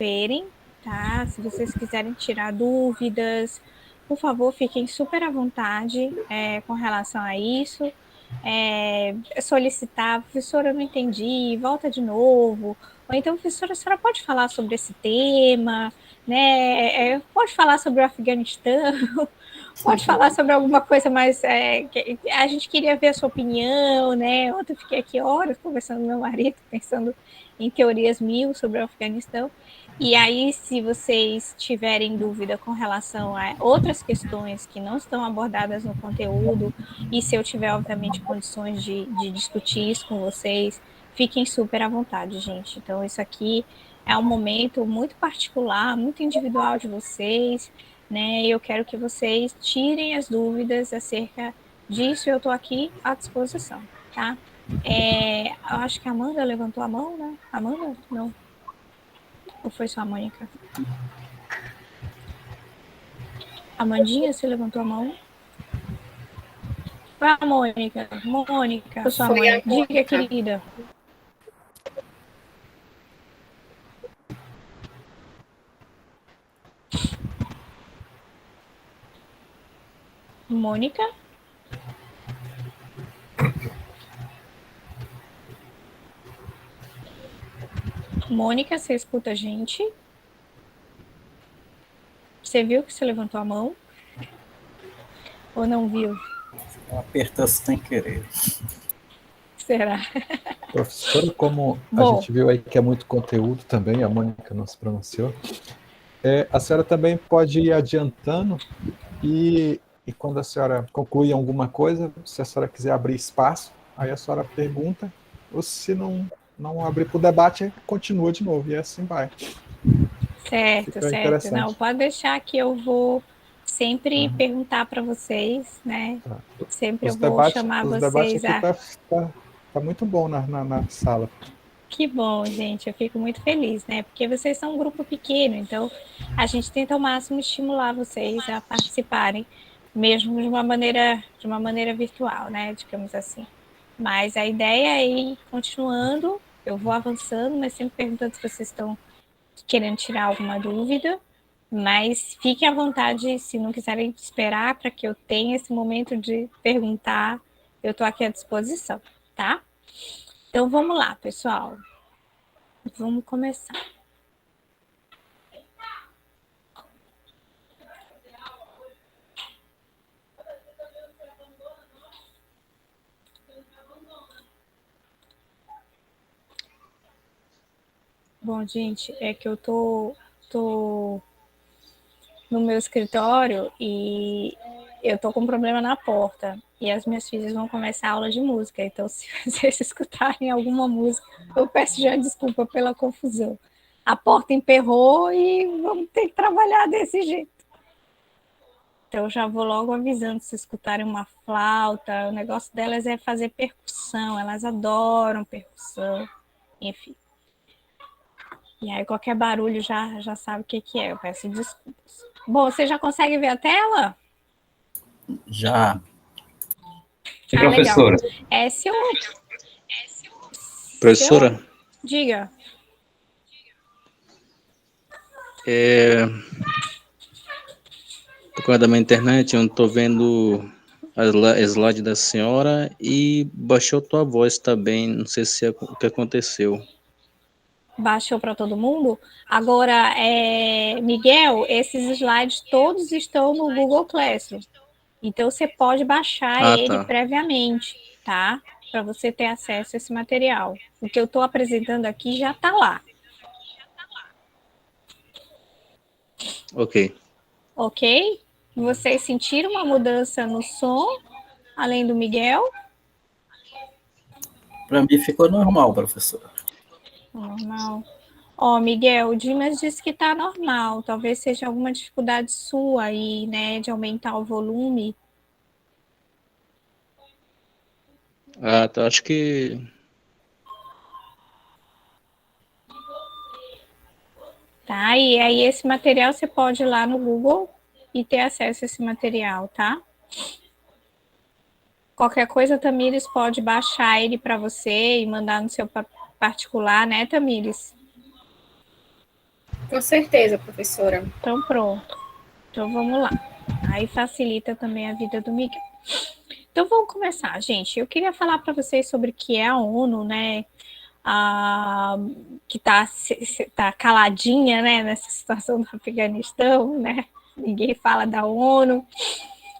verem, tá? Se vocês quiserem tirar dúvidas, por favor, fiquem super à vontade com relação a isso. Solicitar, professora, eu não entendi, volta de novo. Ou então, professora, a senhora pode falar sobre esse tema, né? Pode falar sobre o Afeganistão, pode falar sobre alguma coisa mais. A gente queria ver a sua opinião, né? Ontem eu fiquei aqui horas conversando com meu marido, pensando em teorias mil sobre o Afeganistão. E aí, se vocês tiverem dúvida com relação a outras questões que não estão abordadas no conteúdo, e se eu tiver, obviamente, condições de discutir isso com vocês, fiquem super à vontade, gente. Então, isso aqui é um momento muito particular, muito individual de vocês, né? Eu quero que vocês tirem as dúvidas acerca disso e eu estou aqui à disposição, tá? Eu acho que a Amanda levantou a mão, né? Amanda? Não. Ou foi só a Mônica? Amandinha, você levantou a mão? Foi a Mônica. Mônica, sua Foi a mãe. Diga, Mônica. querida. Mônica? Mônica, você escuta a gente? Você viu que você levantou a mão? Ou não viu? Apertou sem querer. Será? Professora, como a Bom, gente viu aí que é muito conteúdo também, a Mônica não se pronunciou, a senhora também pode ir adiantando e quando a senhora concluir alguma coisa, se a senhora quiser abrir espaço, aí a senhora pergunta, ou se não abrir para o debate, continua de novo, e assim vai. certo, Fica certo. Não, interessante. pode deixar que eu vou sempre perguntar para vocês, né? Tá. Sempre eu vou chamar Os debates vocês aqui a... tá muito bom na sala. Que bom, gente. Eu fico muito feliz, né? Porque vocês são um grupo pequeno, então a gente tenta ao máximo estimular vocês a participarem, mesmo de uma maneira virtual, né? Digamos assim. Mas a ideia é ir continuando, eu vou avançando, mas sempre perguntando se vocês estão querendo tirar alguma dúvida. Mas fiquem à vontade, se não quiserem esperar para que eu tenha esse momento de perguntar, eu estou aqui à disposição, tá? Então vamos lá, pessoal. Vamos começar. Bom, gente, é que eu tô no meu escritório e eu tô com um problema na porta. E as minhas filhas vão começar a aula de música. Então, se vocês escutarem alguma música, eu peço já desculpa pela confusão. A porta emperrou e vamos ter que trabalhar desse jeito. Então, eu já vou logo avisando se escutarem uma flauta. O negócio delas é fazer percussão. Elas adoram percussão. Enfim. E aí, qualquer barulho já sabe o que é. Eu peço desculpas. Bom, você já consegue ver a tela? Já. Sim, Legal. professora. Se eu... Professora, Diga. por causa da minha internet, eu não estou vendo a slide da senhora e baixou tua voz também. Não sei se é o que aconteceu. Baixou para todo mundo. Agora, Miguel, esses slides todos estão no Google Classroom. Então, você pode baixar Ah, ele tá. previamente, tá? Para você ter acesso a esse material. O que eu estou apresentando aqui já está lá. Ok. Ok? Vocês sentiram uma mudança no som, além do Miguel? Para mim ficou normal, professora. Normal. Miguel, o Dimas disse que está normal. Talvez seja alguma dificuldade sua aí, né, de aumentar o volume. Ah, tá. Acho que... Tá? E aí esse material você pode ir lá no Google e ter acesso a esse material, tá? Qualquer coisa, Tamires pode baixar ele para você e mandar no seu particular, né, Tamires? Com certeza, professora. Então, pronto. Então, vamos lá. Aí facilita também a vida do Miguel. Então, vamos começar, gente. Eu queria falar para vocês sobre o que é a ONU, né? Que tá caladinha, né, nessa situação do Afeganistão, né? Ninguém fala da ONU,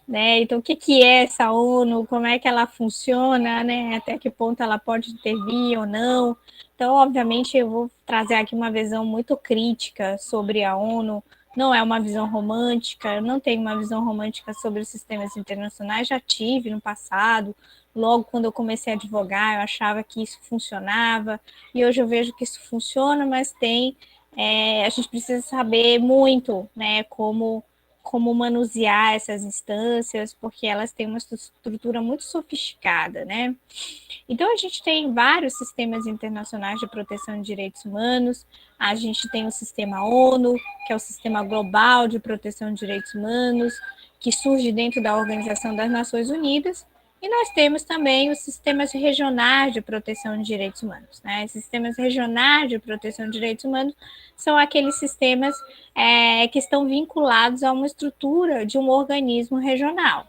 né? Então, o que é essa ONU? Como é que ela funciona, né? Até que ponto ela pode intervir ou não? Então, obviamente, eu vou trazer aqui uma visão muito crítica sobre a ONU. Não é uma visão romântica, eu não tenho uma visão romântica sobre os sistemas internacionais, já tive no passado. Logo quando eu comecei a advogar, eu achava que isso funcionava, e hoje eu vejo que isso funciona, mas a gente precisa saber muito, né, como manusear essas instâncias, porque elas têm uma estrutura muito sofisticada, né? Então, a gente tem vários sistemas internacionais de proteção de direitos humanos, a gente tem o sistema ONU, que é o Sistema Global de Proteção de Direitos Humanos, que surge dentro da Organização das Nações Unidas, e nós temos também os sistemas regionais de proteção de direitos humanos. Né? Os sistemas regionais de proteção de direitos humanos são aqueles sistemas que estão vinculados a uma estrutura de um organismo regional.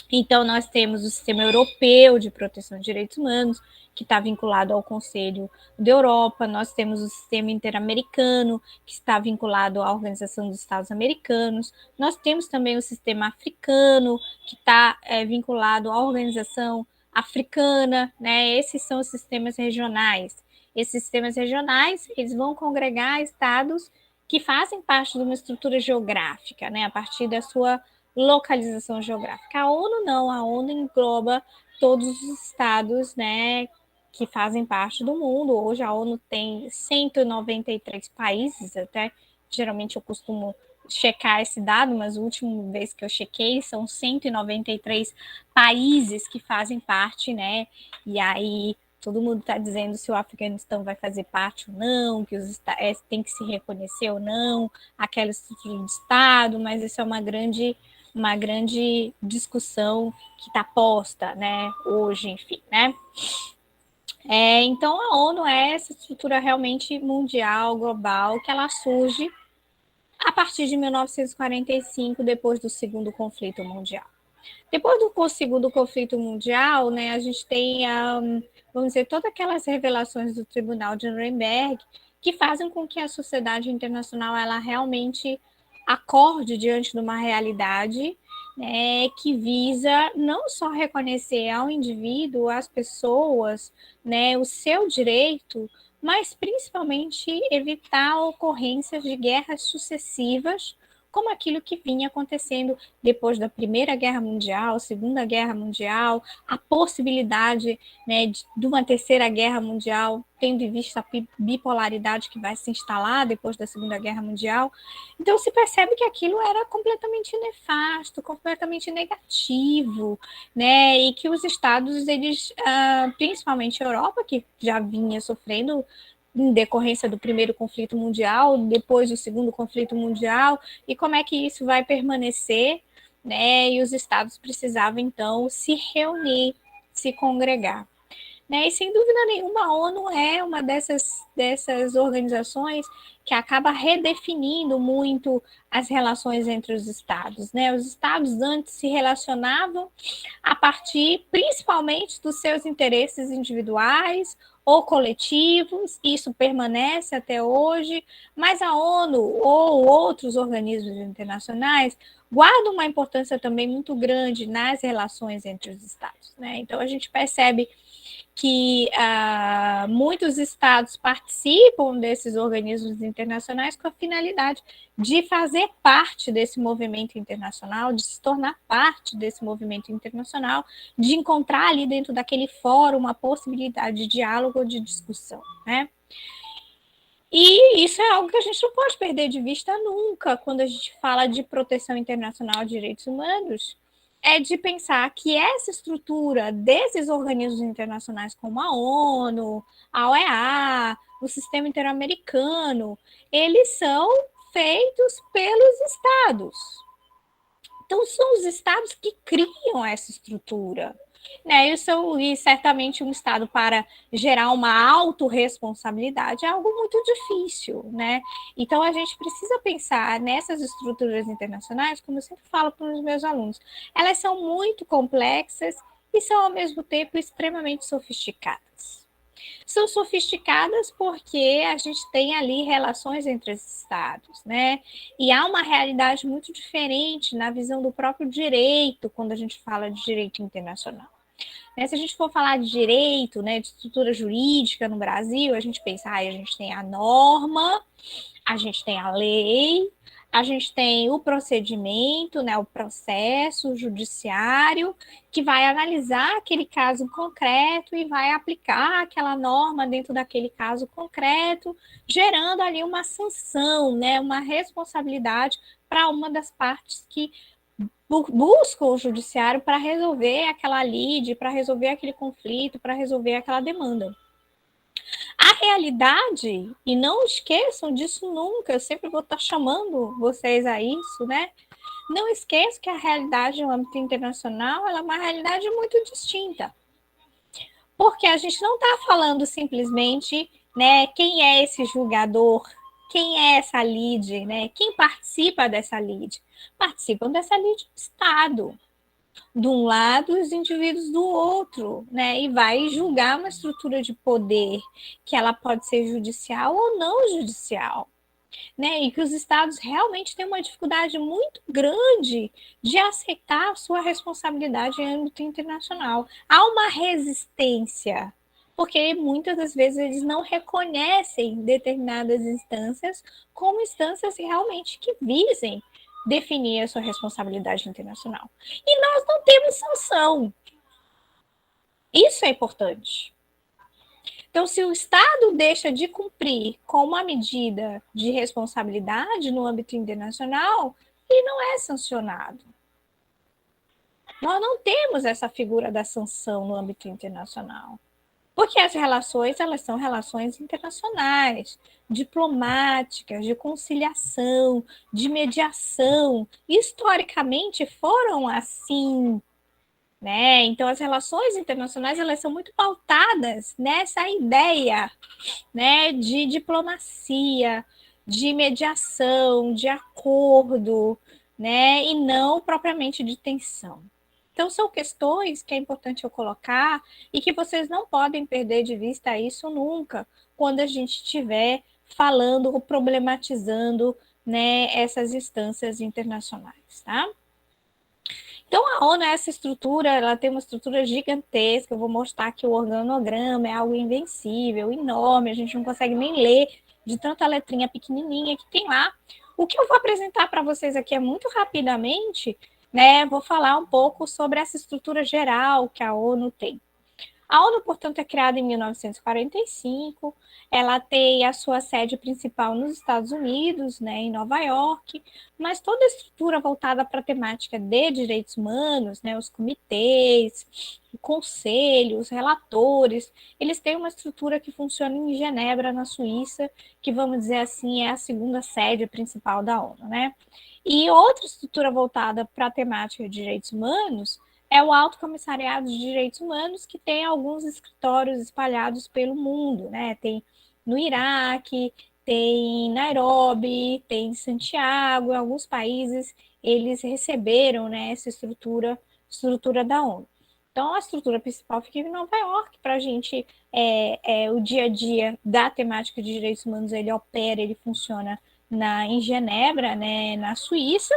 Então, nós temos o Sistema Europeu de Proteção de Direitos Humanos, que está vinculado ao Conselho da Europa. Nós temos o Sistema Interamericano, que está vinculado à Organização dos Estados Americanos. Nós temos também o Sistema Africano, que está vinculado à Organização Africana, né? Esses são os sistemas regionais. Esses sistemas regionais, eles vão congregar estados que fazem parte de uma estrutura geográfica, né? A partir da sua localização geográfica. A ONU não, a ONU engloba todos os estados, né, que fazem parte do mundo. Hoje a ONU tem 193 países, até geralmente eu costumo checar esse dado, mas a última vez que eu chequei são 193 países que fazem parte, né, e aí todo mundo está dizendo se o Afeganistão vai fazer parte ou não, que tem que se reconhecer ou não, aquela estrutura de Estado, mas isso é uma grande discussão que está posta, né, hoje, enfim, né? Então, a ONU é essa estrutura realmente mundial, global, que ela surge a partir de 1945, depois do segundo conflito mundial. Depois do segundo conflito mundial, né, a gente tem, vamos dizer, todas aquelas revelações do Tribunal de Nuremberg que fazem com que a sociedade internacional ela realmente acorde diante de uma realidade, né, que visa não só reconhecer ao indivíduo, às pessoas, né, o seu direito, mas principalmente evitar ocorrências de guerras sucessivas, como aquilo que vinha acontecendo depois da Primeira Guerra Mundial, Segunda Guerra Mundial, a possibilidade, né, de uma Terceira Guerra Mundial, tendo em vista a bipolaridade que vai se instalar depois da Segunda Guerra Mundial. Então se percebe que aquilo era completamente nefasto, completamente negativo, né, e que os Estados, eles, principalmente a Europa, que já vinha sofrendo em decorrência do primeiro conflito mundial, depois do segundo conflito mundial, e como é que isso vai permanecer, né? E os estados precisavam, então, se reunir, se congregar. Né? E, sem dúvida nenhuma, a ONU é uma dessas organizações que acaba redefinindo muito as relações entre os estados. Né? Os estados antes se relacionavam a partir, principalmente, dos seus interesses individuais ou coletivos, isso permanece até hoje, mas a ONU ou outros organismos internacionais guardam uma importância também muito grande nas relações entre os estados. Né? Então, a gente percebe que muitos estados participam desses organismos internacionais com a finalidade de fazer parte desse movimento internacional, de se tornar parte desse movimento internacional, de encontrar ali dentro daquele fórum uma possibilidade de diálogo ou de discussão, né? E isso é algo que a gente não pode perder de vista nunca quando a gente fala de proteção internacional de direitos humanos, é de pensar que essa estrutura desses organismos internacionais como a ONU, a OEA, o Sistema Interamericano, eles são feitos pelos estados. Então, são os estados que criam essa estrutura. né? E certamente um Estado para gerar uma autorresponsabilidade é algo muito difícil, né? Então a gente precisa pensar nessas estruturas internacionais, como eu sempre falo para os meus alunos, elas são muito complexas e são ao mesmo tempo extremamente sofisticadas. São sofisticadas porque a gente tem ali relações entre os estados, né? E há uma realidade muito diferente na visão do próprio direito quando a gente fala de direito internacional. Né? Se a gente for falar de direito, né, de estrutura jurídica no Brasil, a gente pensa, a gente tem a norma, a gente tem a lei, a gente tem o procedimento, né, o processo o judiciário, que vai analisar aquele caso concreto e vai aplicar aquela norma dentro daquele caso concreto, gerando ali uma sanção, né, uma responsabilidade para uma das partes que buscam o judiciário para resolver aquela lide, para resolver aquele conflito, para resolver aquela demanda. A realidade, e não esqueçam disso nunca, eu sempre vou estar chamando vocês a isso, né? Não esqueçam que a realidade no âmbito internacional ela é uma realidade muito distinta. Porque a gente não está falando simplesmente, né, quem é esse julgador, quem é essa lide, né? Quem participa dessa lide? Participam dessa lide do Estado. De um lado, os indivíduos do outro, né? E vai julgar uma estrutura de poder que ela pode ser judicial ou não judicial, né? E que os estados realmente têm uma dificuldade muito grande de aceitar a sua responsabilidade em âmbito internacional. Há uma resistência, porque muitas das vezes eles não reconhecem determinadas instâncias como instâncias realmente que visem definir a sua responsabilidade internacional. E nós não temos sanção. Isso é importante. Então, se o Estado deixa de cumprir com uma medida de responsabilidade no âmbito internacional, ele não é sancionado. Nós não temos essa figura da sanção no âmbito internacional. Porque as relações, elas são relações internacionais, diplomáticas, de conciliação, de mediação. Historicamente foram assim, né? Então as relações internacionais, elas são muito pautadas nessa ideia, né, de diplomacia, de mediação, de acordo, né, e não propriamente de tensão. Então, são questões que é importante eu colocar e que vocês não podem perder de vista isso nunca, quando a gente estiver falando ou problematizando, né, essas instâncias internacionais, tá? Então, a ONU, essa estrutura, ela tem uma estrutura gigantesca. Eu vou mostrar que o organograma é algo invencível, enorme, a gente não consegue nem ler de tanta letrinha pequenininha que tem lá. O que eu vou apresentar para vocês aqui é muito rapidamente, né? Vou falar um pouco sobre essa estrutura geral que a ONU tem. A ONU, portanto, é criada em 1945, ela tem a sua sede principal nos Estados Unidos, né, em Nova York, mas toda a estrutura voltada para a temática de direitos humanos, né, os comitês, o conselho, os relatores, eles têm uma estrutura que funciona em Genebra, na Suíça, que, vamos dizer assim, é a segunda sede principal da ONU, né? E outra estrutura voltada para a temática de direitos humanos é o Alto Comissariado de Direitos Humanos, que tem alguns escritórios espalhados pelo mundo, né? Tem no Iraque, tem em Nairobi, tem em Santiago, em alguns países eles receberam, né, essa estrutura da ONU. Então, a estrutura principal fica em Nova York, para a gente, o dia a dia da temática de direitos humanos, ele opera, ele funciona em Genebra, né, na Suíça.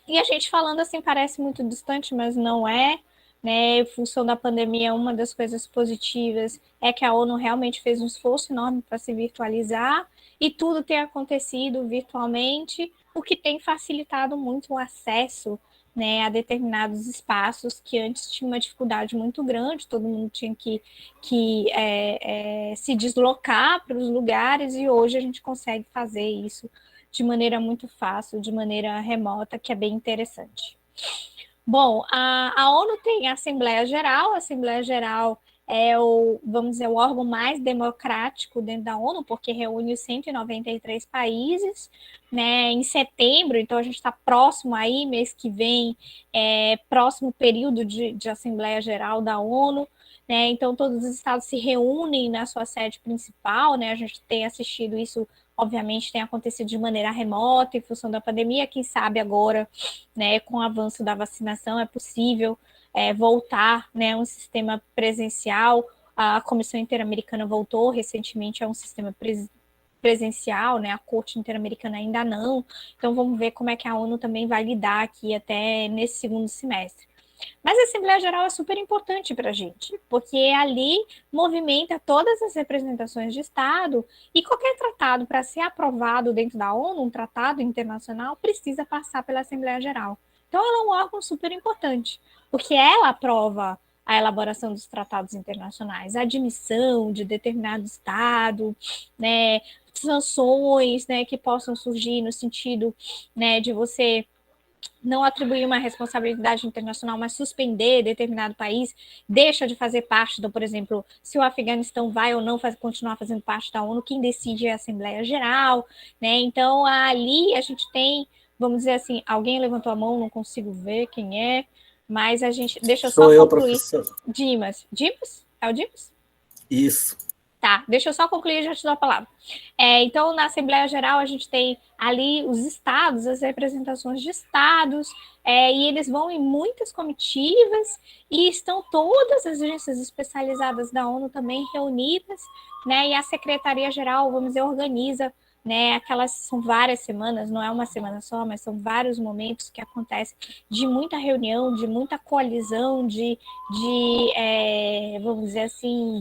E a gente falando assim parece muito distante, mas não é, né? Em função da pandemia, uma das coisas positivas é que a ONU realmente fez um esforço enorme para se virtualizar e tudo tem acontecido virtualmente, o que tem facilitado muito o acesso, né, a determinados espaços que antes tinha uma dificuldade muito grande, todo mundo tinha que se deslocar para os lugares e hoje a gente consegue fazer isso de maneira muito fácil, de maneira remota, que é bem interessante. Bom, a ONU tem a Assembleia Geral vamos dizer, o órgão mais democrático dentro da ONU, porque reúne os 193 países, né, em setembro, então a gente está próximo aí, mês que vem, próximo período de Assembleia Geral da ONU, né, então todos os estados se reúnem na sua sede principal, né, a gente tem assistido isso, obviamente tem acontecido de maneira remota, em função da pandemia, quem sabe agora, né, com o avanço da vacinação é possível voltar, né, a um sistema presencial. A Comissão Interamericana voltou recentemente a um sistema presencial, né, a Corte Interamericana ainda não, então vamos ver como é que a ONU também vai lidar aqui até nesse segundo semestre. Mas a Assembleia Geral é super importante para a gente, porque ali movimenta todas as representações de Estado e qualquer tratado para ser aprovado dentro da ONU, um tratado internacional, precisa passar pela Assembleia Geral. Então ela é um órgão super importante, porque ela aprova a elaboração dos tratados internacionais, a admissão de determinado Estado, né, sanções, né, que possam surgir no sentido, né, de você não atribuir uma responsabilidade internacional, mas suspender determinado país, deixa de fazer parte do, por exemplo, se o Afeganistão vai ou não continuar fazendo parte da ONU, quem decide é a Assembleia Geral, né? Então, ali a gente tem, vamos dizer assim, alguém levantou a mão, não consigo ver quem é, mas a gente, deixa eu só Sou eu, concluir. professor. Dimas? É o Dimas? Isso. Tá, deixa eu só concluir e já te dou a palavra. Então, na Assembleia Geral, a gente tem ali os estados, as representações de estados, e eles vão em muitas comitivas, e estão todas as agências especializadas da ONU também reunidas, né? E a Secretaria-Geral, vamos dizer, organiza, né? São várias semanas, não é uma semana só, mas são vários momentos que acontecem de muita reunião, de muita coalizão, vamos dizer assim,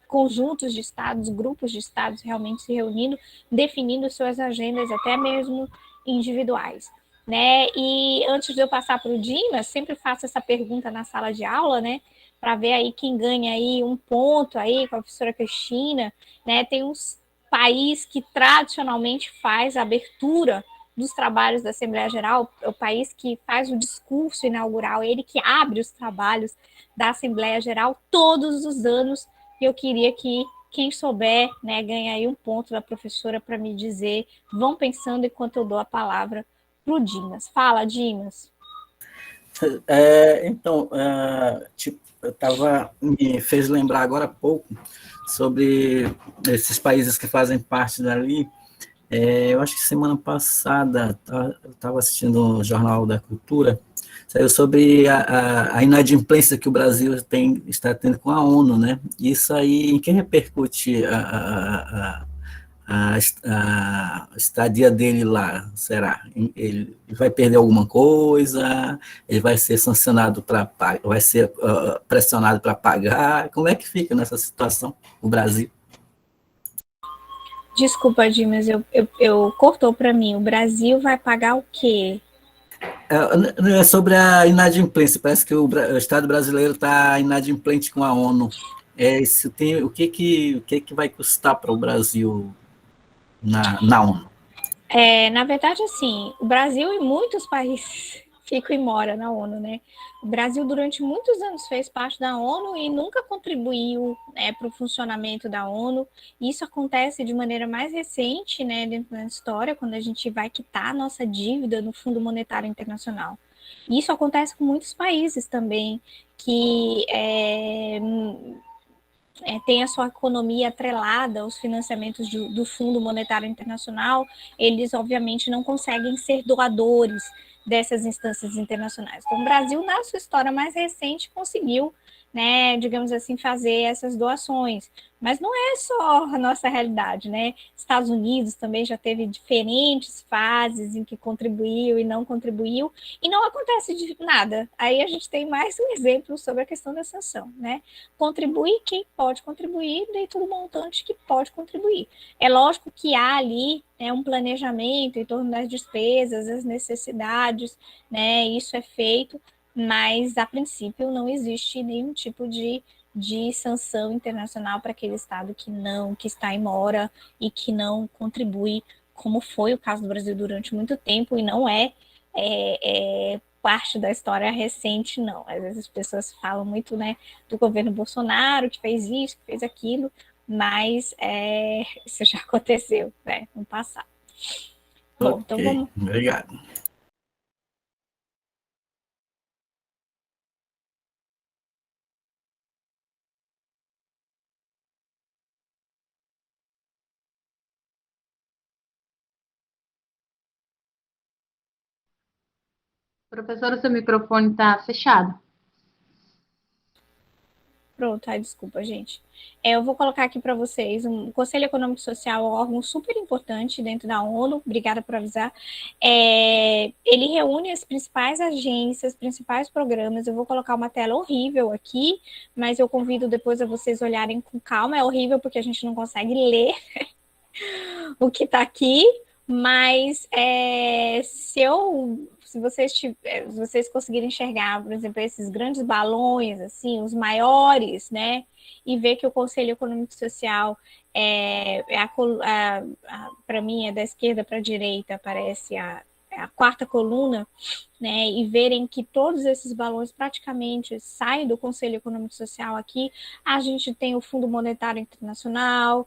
conjuntos de estados, grupos de estados realmente se reunindo, definindo suas agendas, até mesmo individuais. Né? E antes de eu passar para o Dimas, sempre faço essa pergunta na sala de aula, né? Para ver aí quem ganha aí um ponto aí com a professora Cristina, né? Tem uns país que tradicionalmente faz a abertura dos trabalhos da Assembleia Geral, é o país que faz o discurso inaugural, ele que abre os trabalhos da Assembleia Geral todos os anos. E eu queria que quem souber, né, ganhe aí um ponto da professora para me dizer. Vão pensando enquanto eu dou a palavra para o Dimas. Fala, Dimas. Me fez lembrar agora há pouco sobre esses países que fazem parte dali. Eu acho que semana passada eu estava assistindo o Jornal da Cultura, saiu sobre a inadimplência que o Brasil está tendo com a ONU, né? Isso aí, em que repercute a estadia dele lá? Será? Ele vai perder alguma coisa? Ele vai ser sancionado vai ser pressionado para pagar? Como é que fica nessa situação o Brasil? Desculpa, Dimas, eu cortou para mim. O Brasil vai pagar o quê? É sobre a inadimplência. Parece que o Estado brasileiro está inadimplente com a ONU. O que vai custar para o Brasil na ONU? Na verdade, assim, o Brasil e muitos países ficam e moram na ONU, né? O Brasil, durante muitos anos, fez parte da ONU e nunca contribuiu, né, para o funcionamento da ONU. Isso acontece de maneira mais recente, né, dentro da história, quando a gente vai quitar a nossa dívida no Fundo Monetário Internacional. Isso acontece com muitos países também, que tem a sua economia atrelada aos financiamentos do Fundo Monetário Internacional, eles obviamente não conseguem ser doadores dessas instâncias internacionais. Então, o Brasil, na sua história mais recente, conseguiu, né, digamos assim, fazer essas doações. Mas não é só a nossa realidade, né? Estados Unidos também já teve diferentes fases em que contribuiu e não contribuiu, e não acontece de nada. Aí a gente tem mais um exemplo sobre a questão da sanção, né? Contribui quem pode contribuir dentro do montante que pode contribuir. É lógico que há ali um planejamento em torno das despesas, as necessidades, né? Isso é feito, mas a princípio não existe nenhum tipo de sanção internacional para aquele Estado que está em mora e que não contribui, como foi o caso do Brasil durante muito tempo, e não parte da história recente, não. Às vezes as pessoas falam muito, né, do governo Bolsonaro, que fez isso, que fez aquilo, mas isso já aconteceu, né, no passado. Bom, Ok, então vamos... obrigado. Professora, seu microfone está fechado. Pronto, desculpa, gente. Eu vou colocar aqui para vocês o Conselho Econômico e Social, é um órgão super importante dentro da ONU, obrigada por avisar. Ele reúne as principais agências, principais programas. Eu vou colocar uma tela horrível aqui, mas eu convido depois a vocês olharem com calma. É horrível porque a gente não consegue ler o que está aqui, mas se vocês conseguirem enxergar, por exemplo, esses grandes balões, assim, os maiores, né, e ver que o Conselho Econômico e Social para mim é da esquerda para a direita, parece a quarta coluna, né, e verem que todos esses balões praticamente saem do Conselho Econômico e Social aqui, a gente tem o Fundo Monetário Internacional,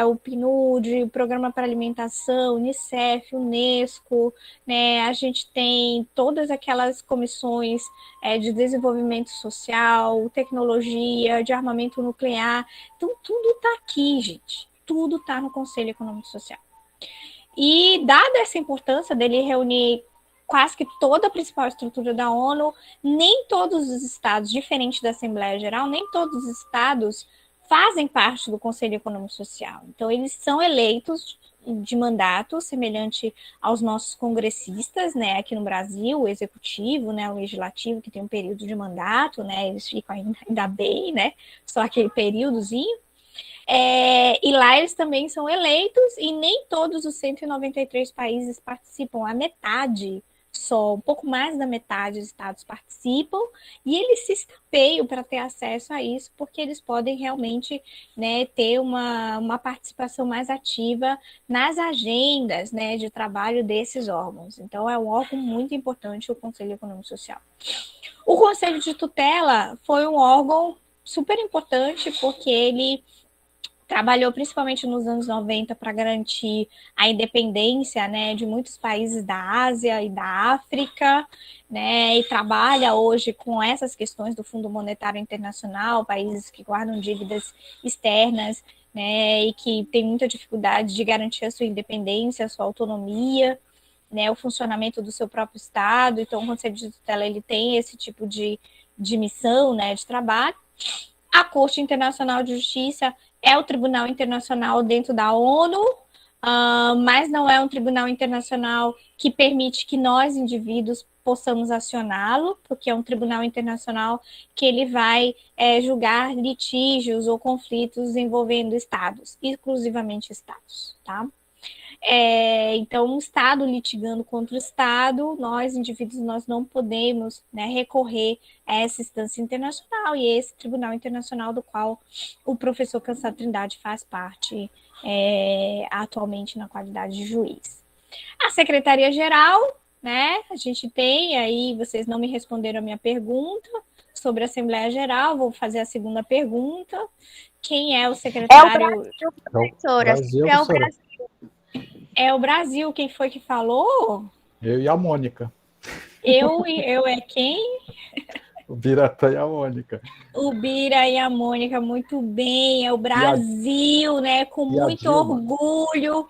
o PNUD, o Programa para Alimentação, Unicef, Unesco, né, a gente tem todas aquelas comissões de desenvolvimento social, tecnologia, de armamento nuclear, então tudo está aqui, gente, tudo está no Conselho Econômico e Social. E, dada essa importância dele reunir quase que toda a principal estrutura da ONU, nem todos os estados, diferente da Assembleia Geral, nem todos os estados fazem parte do Conselho Econômico e Social. Então, eles são eleitos de mandato, semelhante aos nossos congressistas, né, aqui no Brasil, o executivo, né, o legislativo, que tem um período de mandato, né, eles ficam ainda bem, né, só aquele períodozinho. E lá eles também são eleitos e nem todos os 193 países participam, a metade só, um pouco mais da metade dos estados participam e eles se estapeiam para ter acesso a isso, porque eles podem realmente, né, ter uma participação mais ativa nas agendas, né, de trabalho desses órgãos. Então é um órgão muito importante, o Conselho Econômico e Social. O Conselho de Tutela foi um órgão super importante porque ele trabalhou principalmente nos anos 90 para garantir a independência, né, de muitos países da Ásia e da África, né, e trabalha hoje com essas questões do Fundo Monetário Internacional, países que guardam dívidas externas, né, e que têm muita dificuldade de garantir a sua independência, a sua autonomia, né, o funcionamento do seu próprio Estado. Então, o Conselho de Tutela ele tem esse tipo de missão, né, de trabalho. A Corte Internacional de Justiça é o tribunal internacional dentro da ONU, mas não é um tribunal internacional que permite que nós, indivíduos, possamos acioná-lo, porque é um tribunal internacional que ele vai julgar litígios ou conflitos envolvendo estados, exclusivamente estados, tá? Então, um Estado litigando contra o Estado, nós, indivíduos, nós não podemos, né, recorrer a essa instância internacional e esse Tribunal Internacional do qual o professor Cansado Trindade faz parte atualmente na qualidade de juiz. A Secretaria-Geral, né, a gente tem aí, vocês não me responderam a minha pergunta sobre a Assembleia Geral, vou fazer a segunda pergunta. Quem é o secretário? É o Brasil, professora. Brasil, É o professora. Brasil. É o Brasil, quem foi que falou? Eu e a Mônica. Eu é quem? O Biratã e a Mônica. O Bira e a Mônica, muito bem. É o Brasil, né? Com muito orgulho.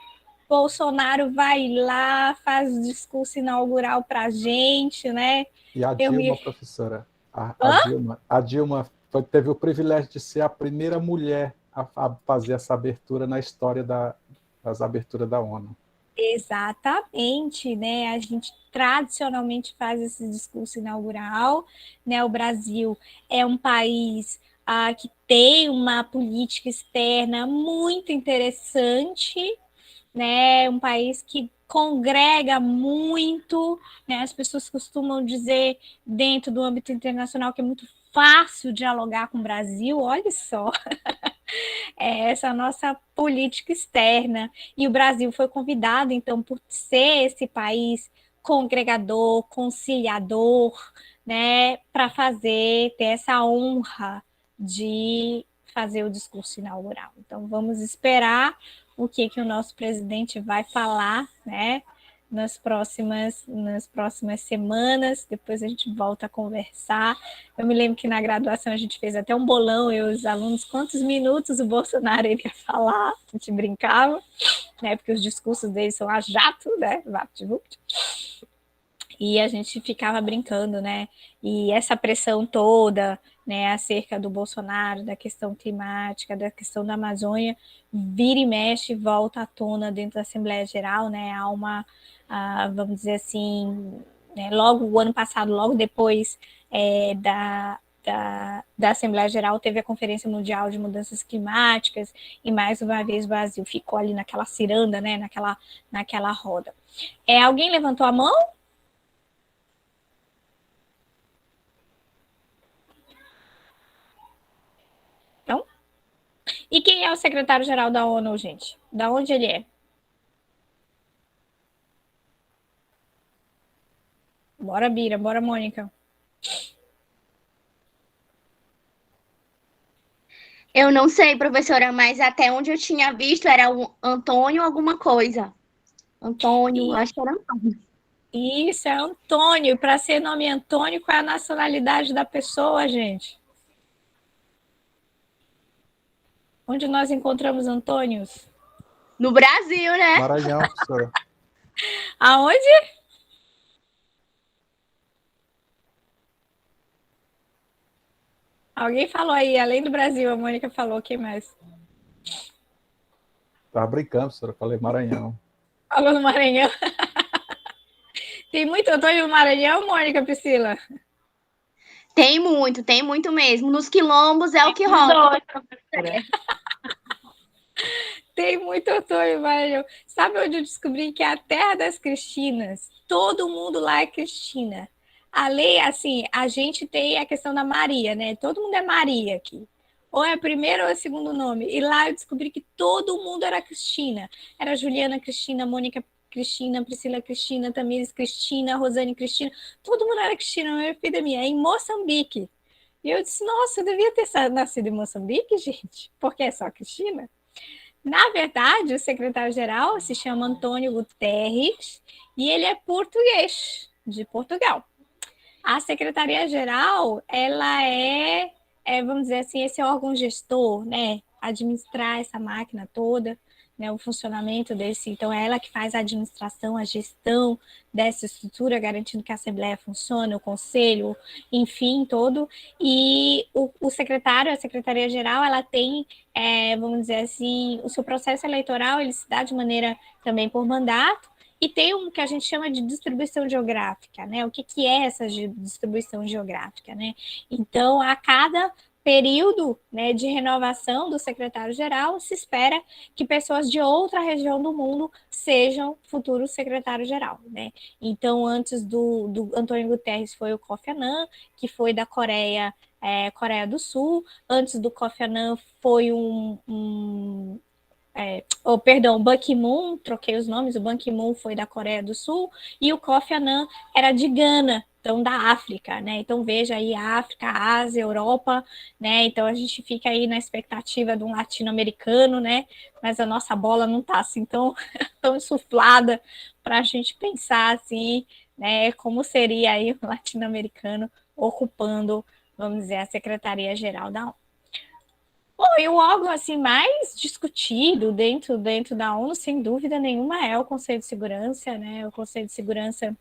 Bolsonaro vai lá, faz o discurso inaugural para a gente, né? E a Dilma, professora. A Dilma teve o privilégio de ser a primeira mulher a fazer essa abertura na história das aberturas da ONU. Exatamente, né? A gente tradicionalmente faz esse discurso inaugural, né? O Brasil é um país que tem uma política externa muito interessante, né? Um país que congrega muito, né? As pessoas costumam dizer dentro do âmbito internacional que é muito fácil dialogar com o Brasil, olha só. Essa é a nossa política externa. E o Brasil foi convidado, então, por ser esse país congregador, conciliador, né, para ter essa honra de fazer o discurso inaugural. Então, vamos esperar o que o nosso presidente vai falar, né, nas próximas semanas. Depois a gente volta a conversar. Eu me lembro que na graduação a gente fez até um bolão, eu e os alunos, quantos minutos o Bolsonaro iria falar, a gente brincava, né, porque os discursos dele são a jato, né, vapt-vupt. E a gente ficava brincando, né? E essa pressão toda, né, acerca do Bolsonaro, da questão climática, da questão da Amazônia, vira e mexe, volta à tona dentro da Assembleia Geral, né? Há uma, vamos dizer assim, né, logo o ano passado, logo depois da Assembleia Geral, teve a Conferência Mundial de Mudanças Climáticas, e mais uma vez o Brasil ficou ali naquela ciranda, né? Naquela roda. Alguém levantou a mão? Não? E quem é o secretário-geral da ONU, gente? Da onde ele é? Bora, Bira. Bora, Mônica. Eu não sei, professora, mas até onde eu tinha visto era o Antônio alguma coisa. Antônio, acho que era Antônio. Isso, é Antônio. Para ser nome Antônio, qual é a nacionalidade da pessoa, gente? Onde nós encontramos Antônios? No Brasil, né? Maranhão, professora. Aonde? Alguém falou aí, além do Brasil, a Mônica falou, quem mais? Estava brincando, professora, falei Maranhão. Falou no Maranhão. Tem muito Antônio no Maranhão, Mônica, Priscila? Tem muito mesmo. Nos quilombos é o que rola. Tem muito Antônio no Maranhão. Sabe onde eu descobri que é a terra das Cristinas? Todo mundo lá é Cristina. A lei, assim, a gente tem a questão da Maria, né? Todo mundo é Maria aqui. Ou é primeiro ou é segundo nome. E lá eu descobri que todo mundo era Cristina. Era Juliana Cristina, Mônica Cristina, Priscila Cristina, Tamires Cristina, Rosane Cristina. Todo mundo era Cristina, minha filha minha, em Moçambique. E eu disse, nossa, eu devia ter nascido em Moçambique, gente, porque é só Cristina. Na verdade, o secretário-geral se chama Antônio Guterres e ele é português, de Portugal. A Secretaria-Geral, ela vamos dizer assim, esse órgão gestor, né? Administrar essa máquina toda, né? O funcionamento desse. Então, é ela que faz a administração, a gestão dessa estrutura, garantindo que a Assembleia funcione, o Conselho, enfim, todo. E o secretário, a Secretaria-Geral, ela tem, vamos dizer assim, o seu processo eleitoral, ele se dá de maneira também por mandato, e tem um que a gente chama de distribuição geográfica, né? O que é essa distribuição geográfica, né? Então, a cada período, né, de renovação do secretário-geral, se espera que pessoas de outra região do mundo sejam futuros secretário-geral, né? Então, antes do Antônio Guterres foi o Kofi Annan, que foi da Coreia do Sul. Antes do Kofi Annan foi Ban Ki-moon, troquei os nomes, o Ban Ki-moon foi da Coreia do Sul, e o Kofi Annan era de Gana, então da África, né? Então veja aí a África, a Ásia, a Europa, né? Então a gente fica aí na expectativa de um latino-americano, né? Mas a nossa bola não está assim tão insuflada para a gente pensar assim, né? Como seria aí um latino-americano ocupando, vamos dizer, a Secretaria-Geral da ONU. Bom, e o órgão assim, mais discutido dentro da ONU, sem dúvida nenhuma, é o Conselho de Segurança, né? O Conselho de Segurança,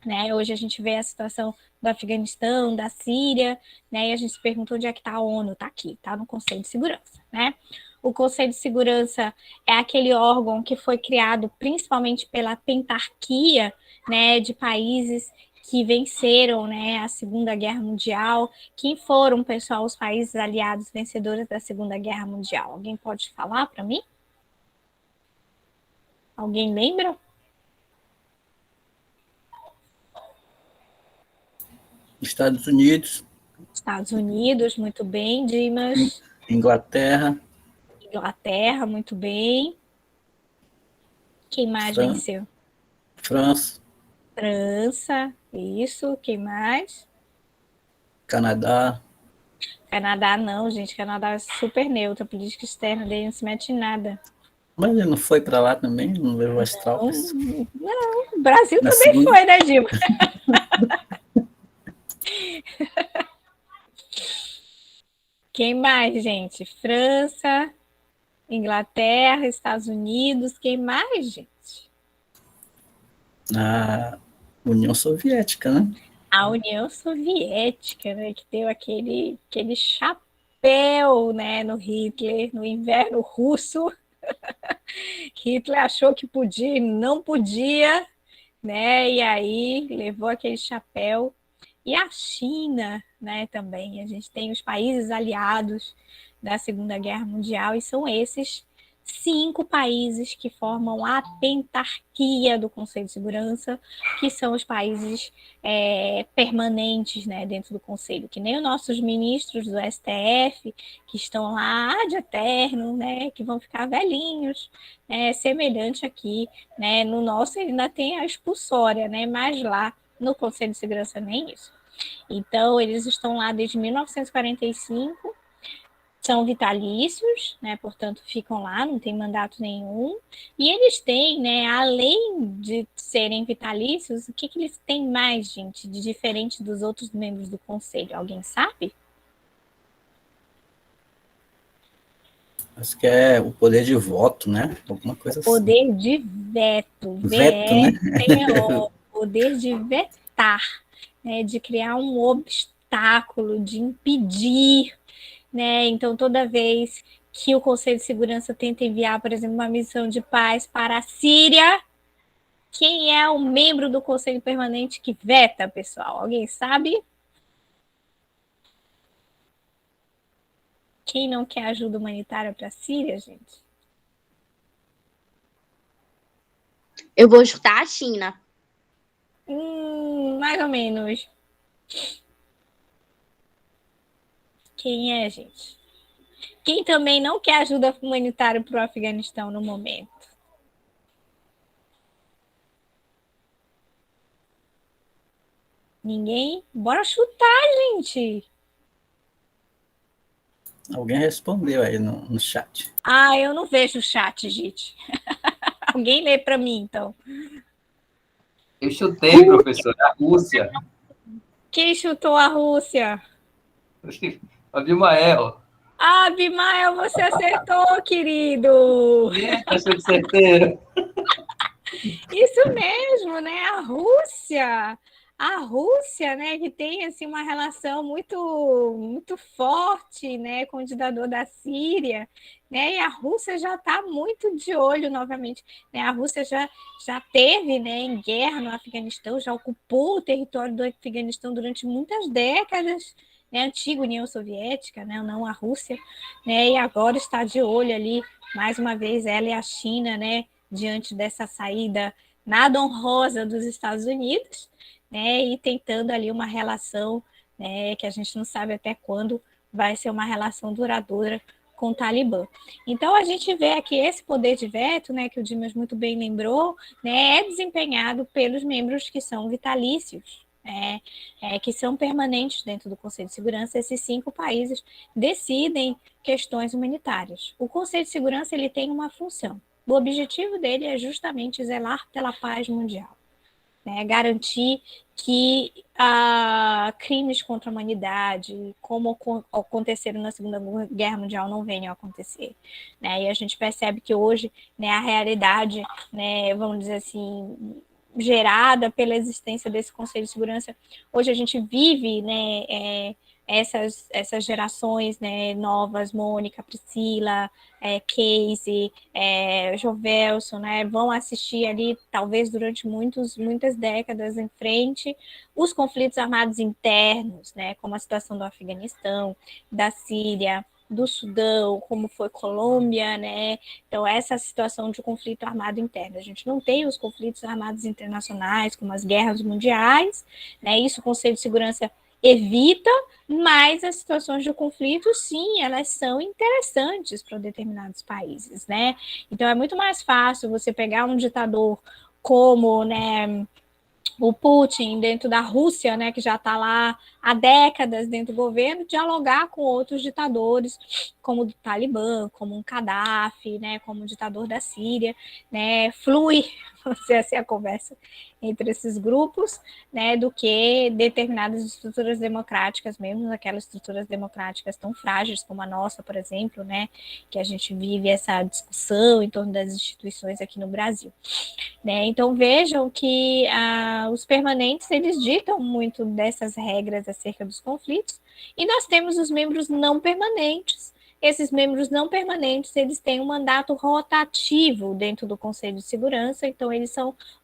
né? Hoje a gente vê a situação do Afeganistão, da Síria, né? E a gente se pergunta onde é que está a ONU? Está aqui, está no Conselho de Segurança, né? O Conselho de Segurança é aquele órgão que foi criado principalmente pela pentarquia, né, de países que venceram, né, a Segunda Guerra Mundial. Quem foram, pessoal, os países aliados vencedores da Segunda Guerra Mundial? Alguém pode falar para mim? Alguém lembra? Estados Unidos. Estados Unidos, muito bem. Dimas. Inglaterra. Inglaterra, muito bem. Quem mais venceu? França. França, isso, quem mais? Canadá. Canadá não, gente, Canadá é super neutro, a política externa dele não se mete em nada. Mas ele não foi para lá também? Não levou as Não, tropas? não, o Brasil Na também segunda? foi, né, Dilma? Quem mais, gente? França, Inglaterra, Estados Unidos, quem mais, gente? Na União Soviética, né? A União Soviética, né, que deu aquele chapéu, né, no Hitler, no inverno russo. Hitler achou que podia e não podia, né? E aí levou aquele chapéu. E a China, né, também. A gente tem os países aliados da Segunda Guerra Mundial e são esses 5 países que formam a pentarquia do Conselho de Segurança, que são os países permanentes, né, dentro do Conselho, que nem os nossos ministros do STF, que estão lá de eterno, né, que vão ficar velhinhos, semelhante aqui, né, no nosso ainda tem a expulsória, né, mas lá no Conselho de Segurança nem isso. Então, eles estão lá desde 1945, são vitalícios, né? Portanto, ficam lá, não tem mandato nenhum. E eles têm, né, além de serem vitalícios, o que eles têm mais, gente, de diferente dos outros membros do Conselho? Alguém sabe? Acho que é o poder de voto, né? Alguma coisa assim. Poder de veto, Veto, né? VETO, poder de vetar, né, de criar um obstáculo, de impedir, né? Então, toda vez que o Conselho de Segurança tenta enviar, por exemplo, uma missão de paz para a Síria, quem é o membro do Conselho Permanente que veta, pessoal? Alguém sabe? Quem não quer ajuda humanitária para a Síria, gente? Eu vou chutar a China. Mais ou menos. Quem é, gente? Quem também não quer ajuda humanitária para o Afeganistão no momento? Ninguém? Bora chutar, gente! Alguém respondeu aí no chat. Ah, eu não vejo o chat, gente. Alguém lê para mim, então. Eu chutei, professor, a Rússia. Quem chutou a Rússia? Abimael. Ah, Abimael, você acertou, querido! Achou de certeiro. Isso mesmo, né? A Rússia, né, que tem assim uma relação muito forte, né, com o ditador da Síria, né? E a Rússia já está muito de olho novamente, né? A Rússia já teve, né, em guerra no Afeganistão, já ocupou o território do Afeganistão durante muitas décadas, né? A antiga União Soviética, né, não a Rússia, né? E agora está de olho ali mais uma vez ela e a China, né, diante dessa saída nada honrosa dos Estados Unidos, né, e tentando ali uma relação, né, que a gente não sabe até quando vai ser uma relação duradoura com o Talibã. Então a gente vê aqui esse poder de veto, né, que o Dimas muito bem lembrou, né, é desempenhado pelos membros que são vitalícios, que são permanentes dentro do Conselho de Segurança. Esses 5 países decidem questões humanitárias. O Conselho de Segurança ele tem uma função. O objetivo dele é justamente zelar pela paz mundial, né? Garantir que crimes contra a humanidade, como aconteceram na Segunda Guerra Mundial, não venham a acontecer, né? E a gente percebe que hoje, né, a realidade, né, vamos dizer assim, gerada pela existência desse Conselho de Segurança, hoje a gente vive, né, essas gerações, né, novas, Mônica, Priscila, Casey, Jovelson, né, vão assistir ali, talvez durante muitas décadas em frente, os conflitos armados internos, né, como a situação do Afeganistão, da Síria, do Sudão, como foi Colômbia, né? Então, essa situação de conflito armado interno. A gente não tem os conflitos armados internacionais, como as guerras mundiais, né? Isso o Conselho de Segurança evita, mas as situações de conflito, sim, elas são interessantes para determinados países, né? Então, é muito mais fácil você pegar um ditador como, né, o Putin, dentro da Rússia, né, que já está lá há décadas dentro do governo, dialogar com outros ditadores, como o do Talibã, como um Gaddafi, né, como o ditador da Síria, né, flui, vamos dizer assim, a conversa entre esses grupos, né, do que determinadas estruturas democráticas, mesmo aquelas estruturas democráticas tão frágeis como a nossa, por exemplo, né, que a gente vive essa discussão em torno das instituições aqui no Brasil. Né? Então vejam que os permanentes eles ditam muito dessas regras acerca dos conflitos e nós temos os membros não permanentes. Esses membros não permanentes eles têm um mandato rotativo dentro do Conselho de Segurança, então eles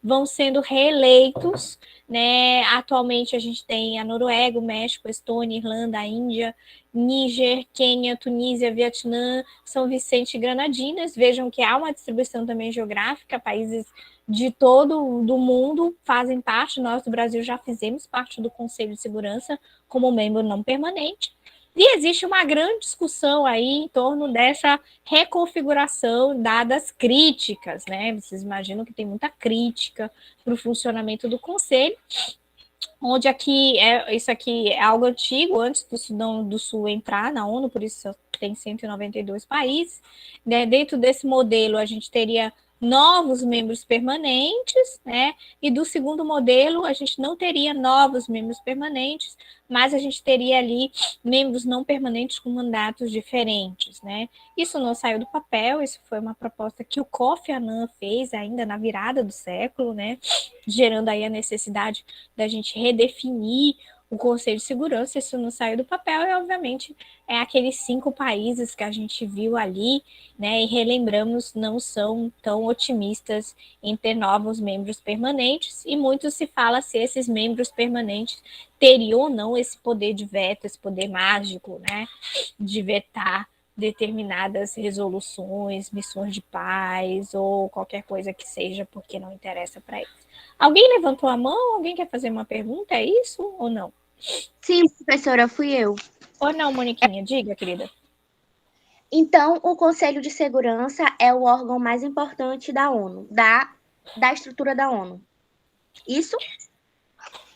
vão sendo reeleitos. Né? Atualmente a gente tem a Noruega, o México, a Estônia, a Irlanda, a Índia, Níger, Quênia, Tunísia, Vietnã, São Vicente e Granadinas. Vejam que há uma distribuição também geográfica, países de todo do mundo fazem parte, nós do Brasil já fizemos parte do Conselho de Segurança como membro não permanente, e existe uma grande discussão aí em torno dessa reconfiguração, dadas críticas, né? Vocês imaginam que tem muita crítica para o funcionamento do Conselho, onde isso aqui é algo antigo, antes do Sudão do Sul entrar na ONU, por isso tem 192 países. Né? Dentro desse modelo, a gente teria novos membros permanentes, né? E do segundo modelo, a gente não teria novos membros permanentes, mas a gente teria ali membros não permanentes com mandatos diferentes, né? Isso não saiu do papel, isso foi uma proposta que o Kofi Annan fez ainda na virada do século, né? Gerando aí a necessidade da gente redefinir o Conselho de Segurança. Isso não saiu do papel e, obviamente, é aqueles 5 países que a gente viu ali, né, e relembramos, não são tão otimistas em ter novos membros permanentes, e muito se fala se esses membros permanentes teriam ou não esse poder de veto, esse poder mágico, né, de vetar determinadas resoluções, missões de paz ou qualquer coisa que seja, porque não interessa para eles. Alguém levantou a mão? Alguém quer fazer uma pergunta? É isso ou não? Sim, professora, fui eu. Ou não, Moniquinha? Diga, querida. Então, o Conselho de Segurança é o órgão mais importante da ONU, da estrutura da ONU. Isso?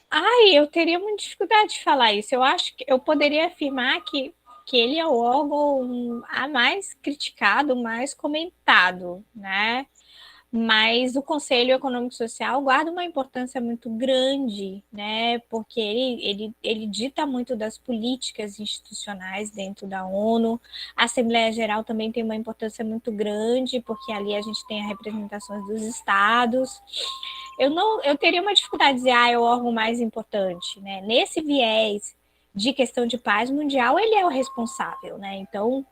Ai, eu teria muita dificuldade de falar isso. Eu acho que eu poderia afirmar que ele é o órgão a mais criticado, mais comentado, né? Mas o Conselho Econômico e Social guarda uma importância muito grande, né? Porque ele dita muito das políticas institucionais dentro da ONU. A Assembleia Geral também tem uma importância muito grande, porque ali a gente tem as representações dos estados. Eu teria uma dificuldade de dizer, é o órgão mais importante, né? Nesse viés de questão de paz mundial, ele é o responsável, né? Então,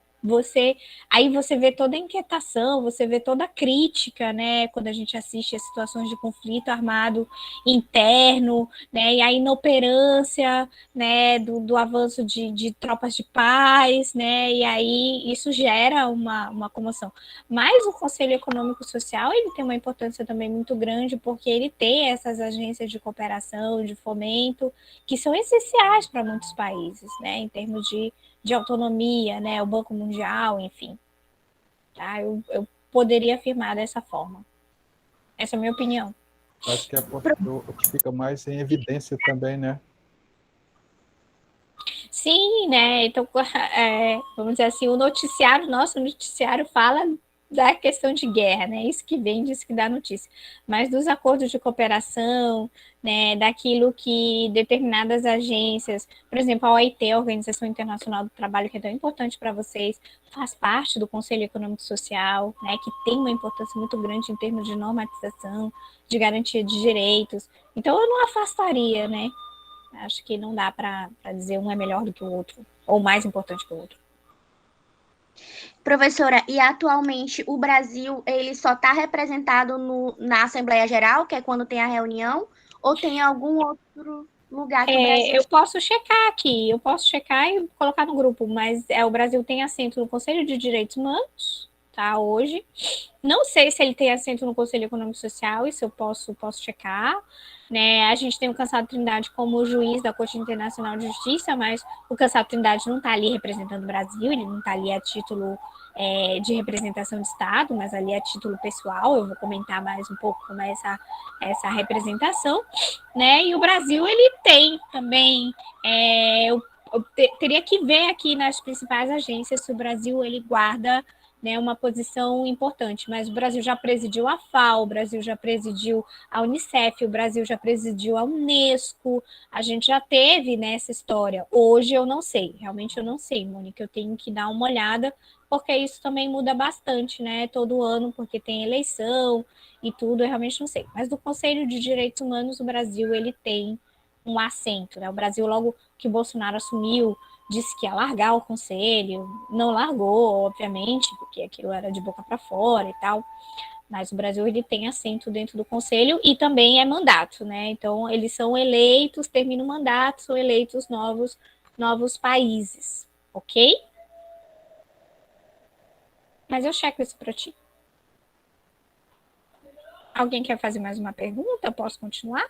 aí você vê toda a inquietação, você vê toda a crítica, né, quando a gente assiste a situações de conflito armado interno, né, e a inoperância, né, do avanço de tropas de paz, né, e aí isso gera uma comoção. Mas o Conselho Econômico e Social, ele tem uma importância também muito grande, porque ele tem essas agências de cooperação, de fomento, que são essenciais para muitos países, né, em termos de autonomia, né, o Banco Mundial, enfim. Tá? Eu poderia afirmar dessa forma. Essa é a minha opinião. Acho que é o que fica mais em evidência também, né? Sim, né? Então, vamos dizer assim, nosso noticiário fala da questão de guerra, né? Isso que vende, isso que dá notícia. Mas dos acordos de cooperação, né? Daquilo que determinadas agências, por exemplo, a OIT, a Organização Internacional do Trabalho, que é tão importante para vocês, faz parte do Conselho Econômico e Social, né? Que tem uma importância muito grande em termos de normatização, de garantia de direitos. Então, eu não afastaria, né? Acho que não dá para dizer um é melhor do que o outro, ou mais importante que o outro. Professora, e atualmente o Brasil ele só está representado na Assembleia Geral, que é quando tem a reunião, ou tem algum outro lugar que o Brasil... Eu posso checar aqui, e colocar no grupo, mas o Brasil tem assento no Conselho de Direitos Humanos, tá, hoje. Não sei se ele tem assento no Conselho Econômico e Social, isso eu posso checar. Né? A gente tem o Cansado Trindade como juiz da Corte Internacional de Justiça, mas o Cansado Trindade não está ali representando o Brasil, ele não está ali a título de representação de Estado, mas ali a título pessoal, eu vou comentar mais um pouco como é essa representação, né? E o Brasil, ele tem também, eu teria que ver aqui nas principais agências se o Brasil, ele guarda, né, uma posição importante, mas o Brasil já presidiu a FAO, o Brasil já presidiu a Unicef, o Brasil já presidiu a Unesco, a gente já teve nessa história. Hoje eu não sei, realmente eu não sei, Mônica, eu tenho que dar uma olhada, porque isso também muda bastante, né, todo ano, porque tem eleição e tudo, eu realmente não sei. Mas do Conselho de Direitos Humanos, o Brasil, ele tem um assento, né, o Brasil, logo que o Bolsonaro assumiu, disse que ia largar o conselho, não largou, obviamente, porque aquilo era de boca para fora e tal, mas o Brasil, ele tem assento dentro do conselho e também é mandato, né? Então, eles são eleitos, terminam o mandato, são eleitos novos países, ok? Mas eu checo isso para ti. Alguém quer fazer mais uma pergunta? Posso continuar?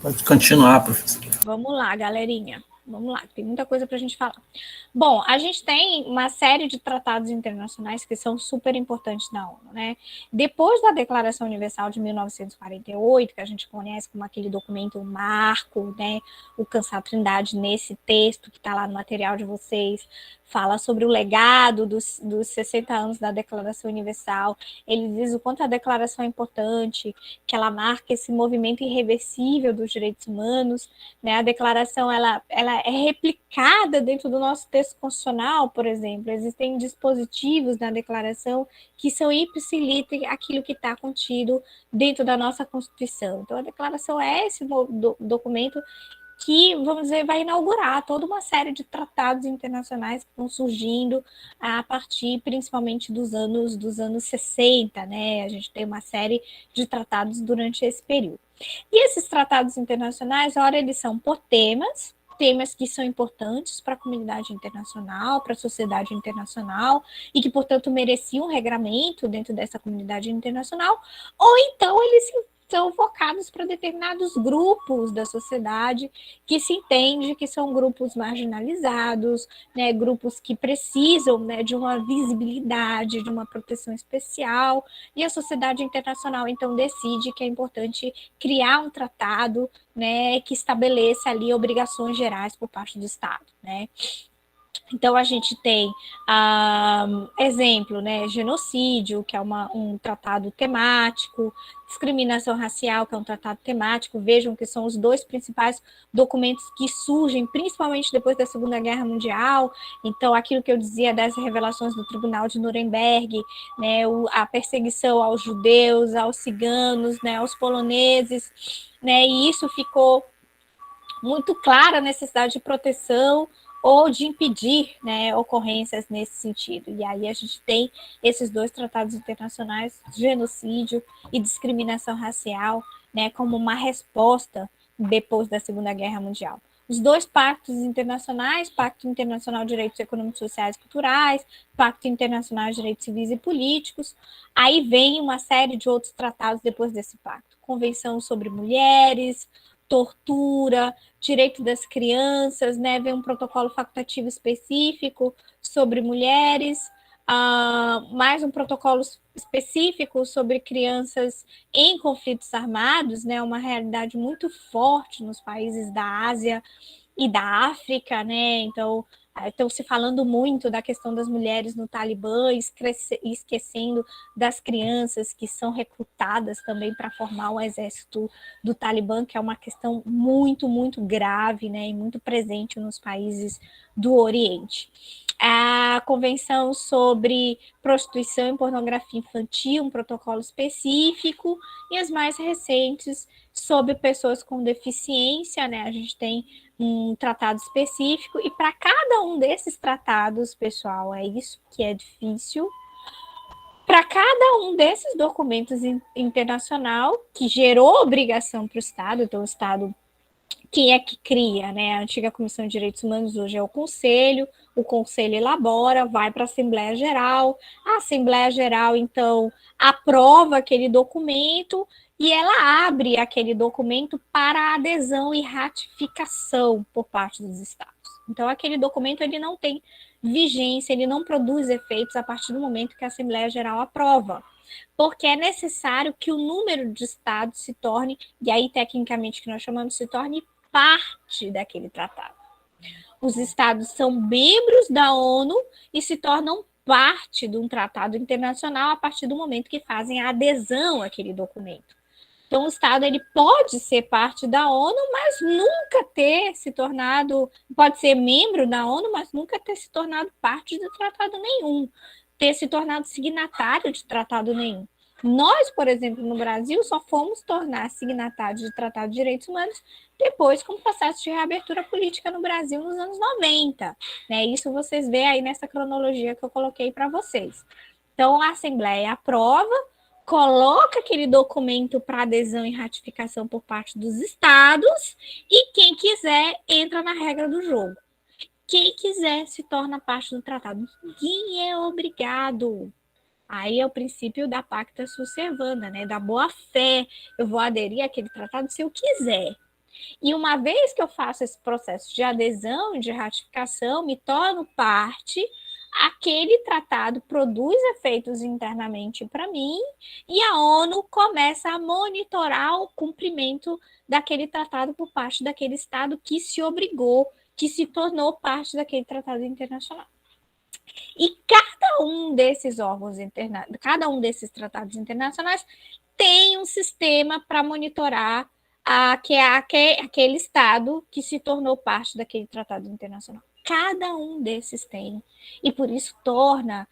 Pode continuar, professor. Vamos lá, galerinha. Vamos lá, tem muita coisa para a gente falar. Bom, a gente tem uma série de tratados internacionais que são super importantes na ONU, né? Depois da Declaração Universal de 1948, que a gente conhece como aquele documento marco, né? O Cansar-Trindade, nesse texto que está lá no material de vocês, fala sobre o legado dos 60 anos da Declaração Universal. Ele diz o quanto a declaração é importante, que ela marca esse movimento irreversível dos direitos humanos, né? A declaração ela é replicada dentro do nosso texto constitucional, por exemplo. Existem dispositivos na declaração que são ipsiliter aquilo que está contido dentro da nossa Constituição. Então, a declaração é esse documento que, vamos dizer, vai inaugurar toda uma série de tratados internacionais que vão surgindo a partir, principalmente, dos anos 60, né? A gente tem uma série de tratados durante esse período. E esses tratados internacionais, ora, eles são por temas que são importantes para a comunidade internacional, para a sociedade internacional, e que, portanto, mereciam um regramento dentro dessa comunidade internacional, ou então eles são focados para determinados grupos da sociedade que se entende que são grupos marginalizados, né, grupos que precisam, né, de uma visibilidade, de uma proteção especial, e a sociedade internacional, então, decide que é importante criar um tratado, né, que estabeleça ali obrigações gerais por parte do Estado, né? Então, a gente tem, exemplo, né, genocídio, que é um tratado temático, discriminação racial, que é um tratado temático. Vejam que são os dois principais documentos que surgem, principalmente depois da Segunda Guerra Mundial. Então, aquilo que eu dizia das revelações do Tribunal de Nuremberg, né, a perseguição aos judeus, aos ciganos, né, aos poloneses, né, e isso ficou muito clara a necessidade de proteção ou de impedir, né, ocorrências nesse sentido. E aí a gente tem esses dois tratados internacionais, genocídio e discriminação racial, né, como uma resposta depois da Segunda Guerra Mundial. Os dois pactos internacionais, Pacto Internacional de Direitos Econômicos, Sociais e Culturais, Pacto Internacional de Direitos Civis e Políticos, aí vem uma série de outros tratados depois desse pacto. Convenção sobre Mulheres, tortura, direito das crianças, né? Vem um protocolo facultativo específico sobre mulheres, mais um protocolo específico sobre crianças em conflitos armados, né? Uma realidade muito forte nos países da Ásia e da África, né? Então, estão se falando muito da questão das mulheres no Talibã, esquecendo das crianças que são recrutadas também para formar o exército do Talibã, que é uma questão muito, muito grave, né, e muito presente nos países do Oriente. A Convenção sobre Prostituição e Pornografia Infantil, um protocolo específico, e as mais recentes sobre pessoas com deficiência, né? A gente tem um tratado específico, e para cada um desses tratados, pessoal, é isso que é difícil, para cada um desses documentos internacional que gerou obrigação para o Estado, então o Estado, quem é que cria, né? A antiga Comissão de Direitos Humanos hoje é o Conselho elabora, vai para a Assembleia Geral, a Assembleia Geral, então, aprova aquele documento e ela abre aquele documento para adesão e ratificação por parte dos Estados. Então, aquele documento ele não tem vigência, ele não produz efeitos a partir do momento que a Assembleia Geral aprova, porque é necessário que o número de estados se torne, e aí tecnicamente que nós chamamos, se torne parte daquele tratado. Os estados são membros da ONU e se tornam parte de um tratado internacional a partir do momento que fazem a adesão àquele documento. Então, o Estado ele pode ser parte da ONU, mas nunca ter se tornado, pode ser membro da ONU, mas nunca ter se tornado parte de tratado nenhum, ter se tornado signatário de tratado nenhum. Nós, por exemplo, no Brasil, só fomos tornar signatários de Tratado de Direitos Humanos depois com o processo de reabertura política no Brasil nos anos 90. Né? Isso vocês veem aí nessa cronologia que eu coloquei para vocês. Então, a Assembleia aprova, coloca aquele documento para adesão e ratificação por parte dos estados e quem quiser entra na regra do jogo. Quem quiser se torna parte do tratado. Ninguém é obrigado. Aí é o princípio da pacta sunt servanda, né? Da boa-fé. Eu vou aderir àquele tratado se eu quiser. E uma vez que eu faço esse processo de adesão e de ratificação, me torno parte, aquele tratado produz efeitos internamente para mim e a ONU começa a monitorar o cumprimento daquele tratado por parte daquele Estado que se obrigou, que se tornou parte daquele tratado internacional. E cada um desses órgãos cada um desses tratados internacionais tem um sistema para monitorar aquele Estado que se tornou parte daquele tratado internacional. Cada um desses tem. E por isso torna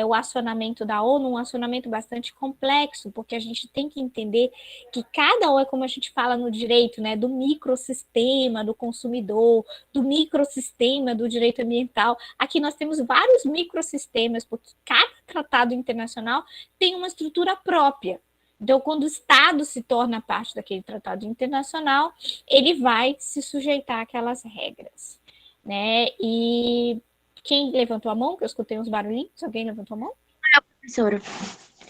o acionamento da ONU um acionamento bastante complexo, porque a gente tem que entender que cada um é como a gente fala no direito, né, do microsistema do consumidor, do microsistema do direito ambiental. Aqui nós temos vários microsistemas, porque cada tratado internacional tem uma estrutura própria. Então, quando o Estado se torna parte daquele tratado internacional, ele vai se sujeitar àquelas regras. Né? E quem levantou a mão? Que eu escutei uns barulhinhos. Alguém levantou a mão? Professora.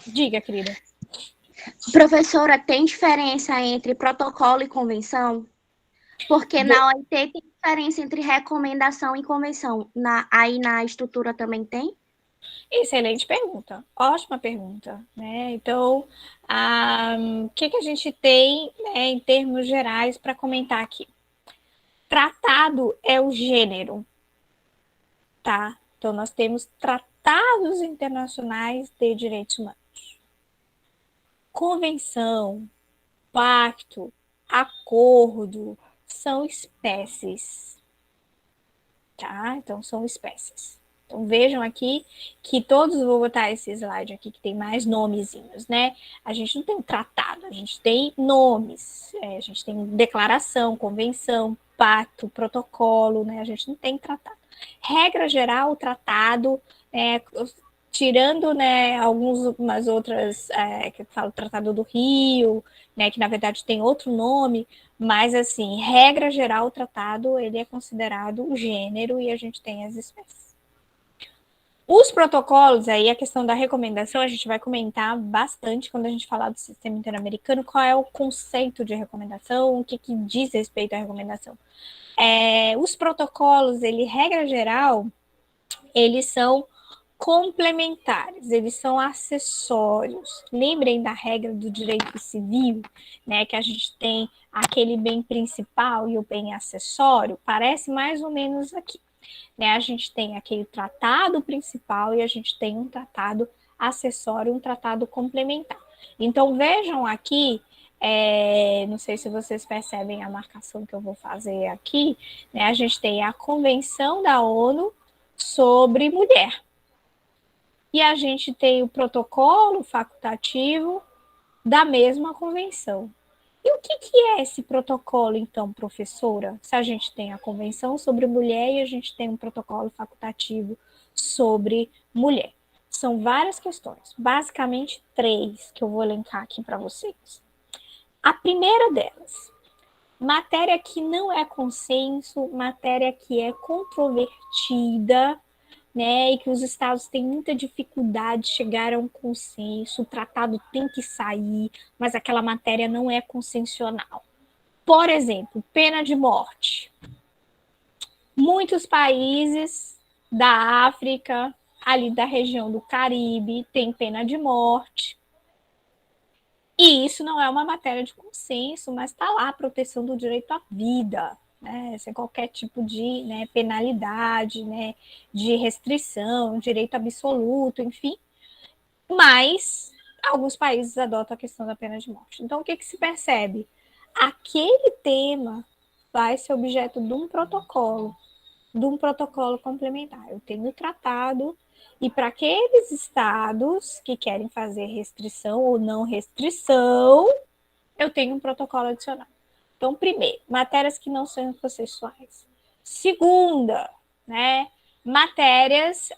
Diga, querida. Professora, tem diferença entre protocolo e convenção? Porque na OIT tem diferença entre recomendação e convenção. Aí na estrutura também tem? Excelente pergunta. Ótima pergunta. Né? Então, o que a gente tem, né, em termos gerais para comentar aqui? Tratado é o gênero, tá? Então, nós temos tratados internacionais de direitos humanos. Convenção, pacto, acordo, são espécies, tá? Então, são espécies. Então, vejam aqui que todos, vou botar esse slide aqui que tem mais nomezinhos, né? A gente não tem tratado, a gente tem nomes, a gente tem declaração, convenção, pacto, protocolo, né? A gente não tem tratado. Regra geral, o tratado, tirando, né, algumas outras, que eu falo Tratado do Rio, né, que na verdade tem outro nome, mas assim, regra geral, o tratado, ele é considerado o gênero e a gente tem as espécies. Os protocolos, aí a questão da recomendação, a gente vai comentar bastante quando a gente falar do sistema interamericano, qual é o conceito de recomendação, o que diz respeito à recomendação. Os protocolos, regra geral, eles são complementares, eles são acessórios. Lembrem da regra do direito civil, né, que a gente tem aquele bem principal e o bem acessório, parece mais ou menos aqui. Né, a gente tem aquele tratado principal e a gente tem um tratado acessório, um tratado complementar. Então, vejam aqui, não sei se vocês percebem a marcação que eu vou fazer aqui, né, a gente tem a Convenção da ONU sobre Mulher. E a gente tem o protocolo facultativo da mesma convenção. E o que é esse protocolo, então, professora? Se a gente tem a Convenção sobre Mulher e a gente tem um protocolo facultativo sobre mulher. São várias questões, basicamente 3, que eu vou elencar aqui para vocês. A primeira delas, matéria que não é consenso, matéria que é controvertida, né, e que os estados têm muita dificuldade de chegar a um consenso, o tratado tem que sair, mas aquela matéria não é consensual. Por exemplo, pena de morte. Muitos países da África, ali da região do Caribe, tem pena de morte. E isso não é uma matéria de consenso, mas está lá a proteção do direito à vida, né? Sem qualquer tipo de, né, penalidade, né, de restrição, direito absoluto, enfim. Mas alguns países adotam a questão da pena de morte. Então, o que se percebe? Aquele tema vai ser objeto de um protocolo complementar. Eu tenho tratado, e para aqueles estados que querem fazer restrição ou não restrição, eu tenho um protocolo adicional. Então, primeiro, matérias que não são processuais. Segunda, né, matérias,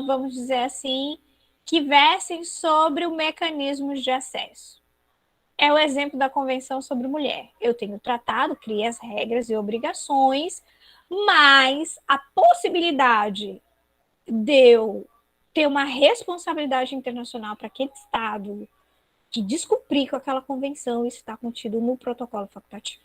vamos dizer assim, que versem sobre o mecanismo de acesso. É o exemplo da Convenção sobre Mulher. Eu tenho tratado, criei as regras e obrigações, mas a possibilidade de eu ter uma responsabilidade internacional para aquele Estado que descumprir com aquela convenção, isso está contido no protocolo facultativo.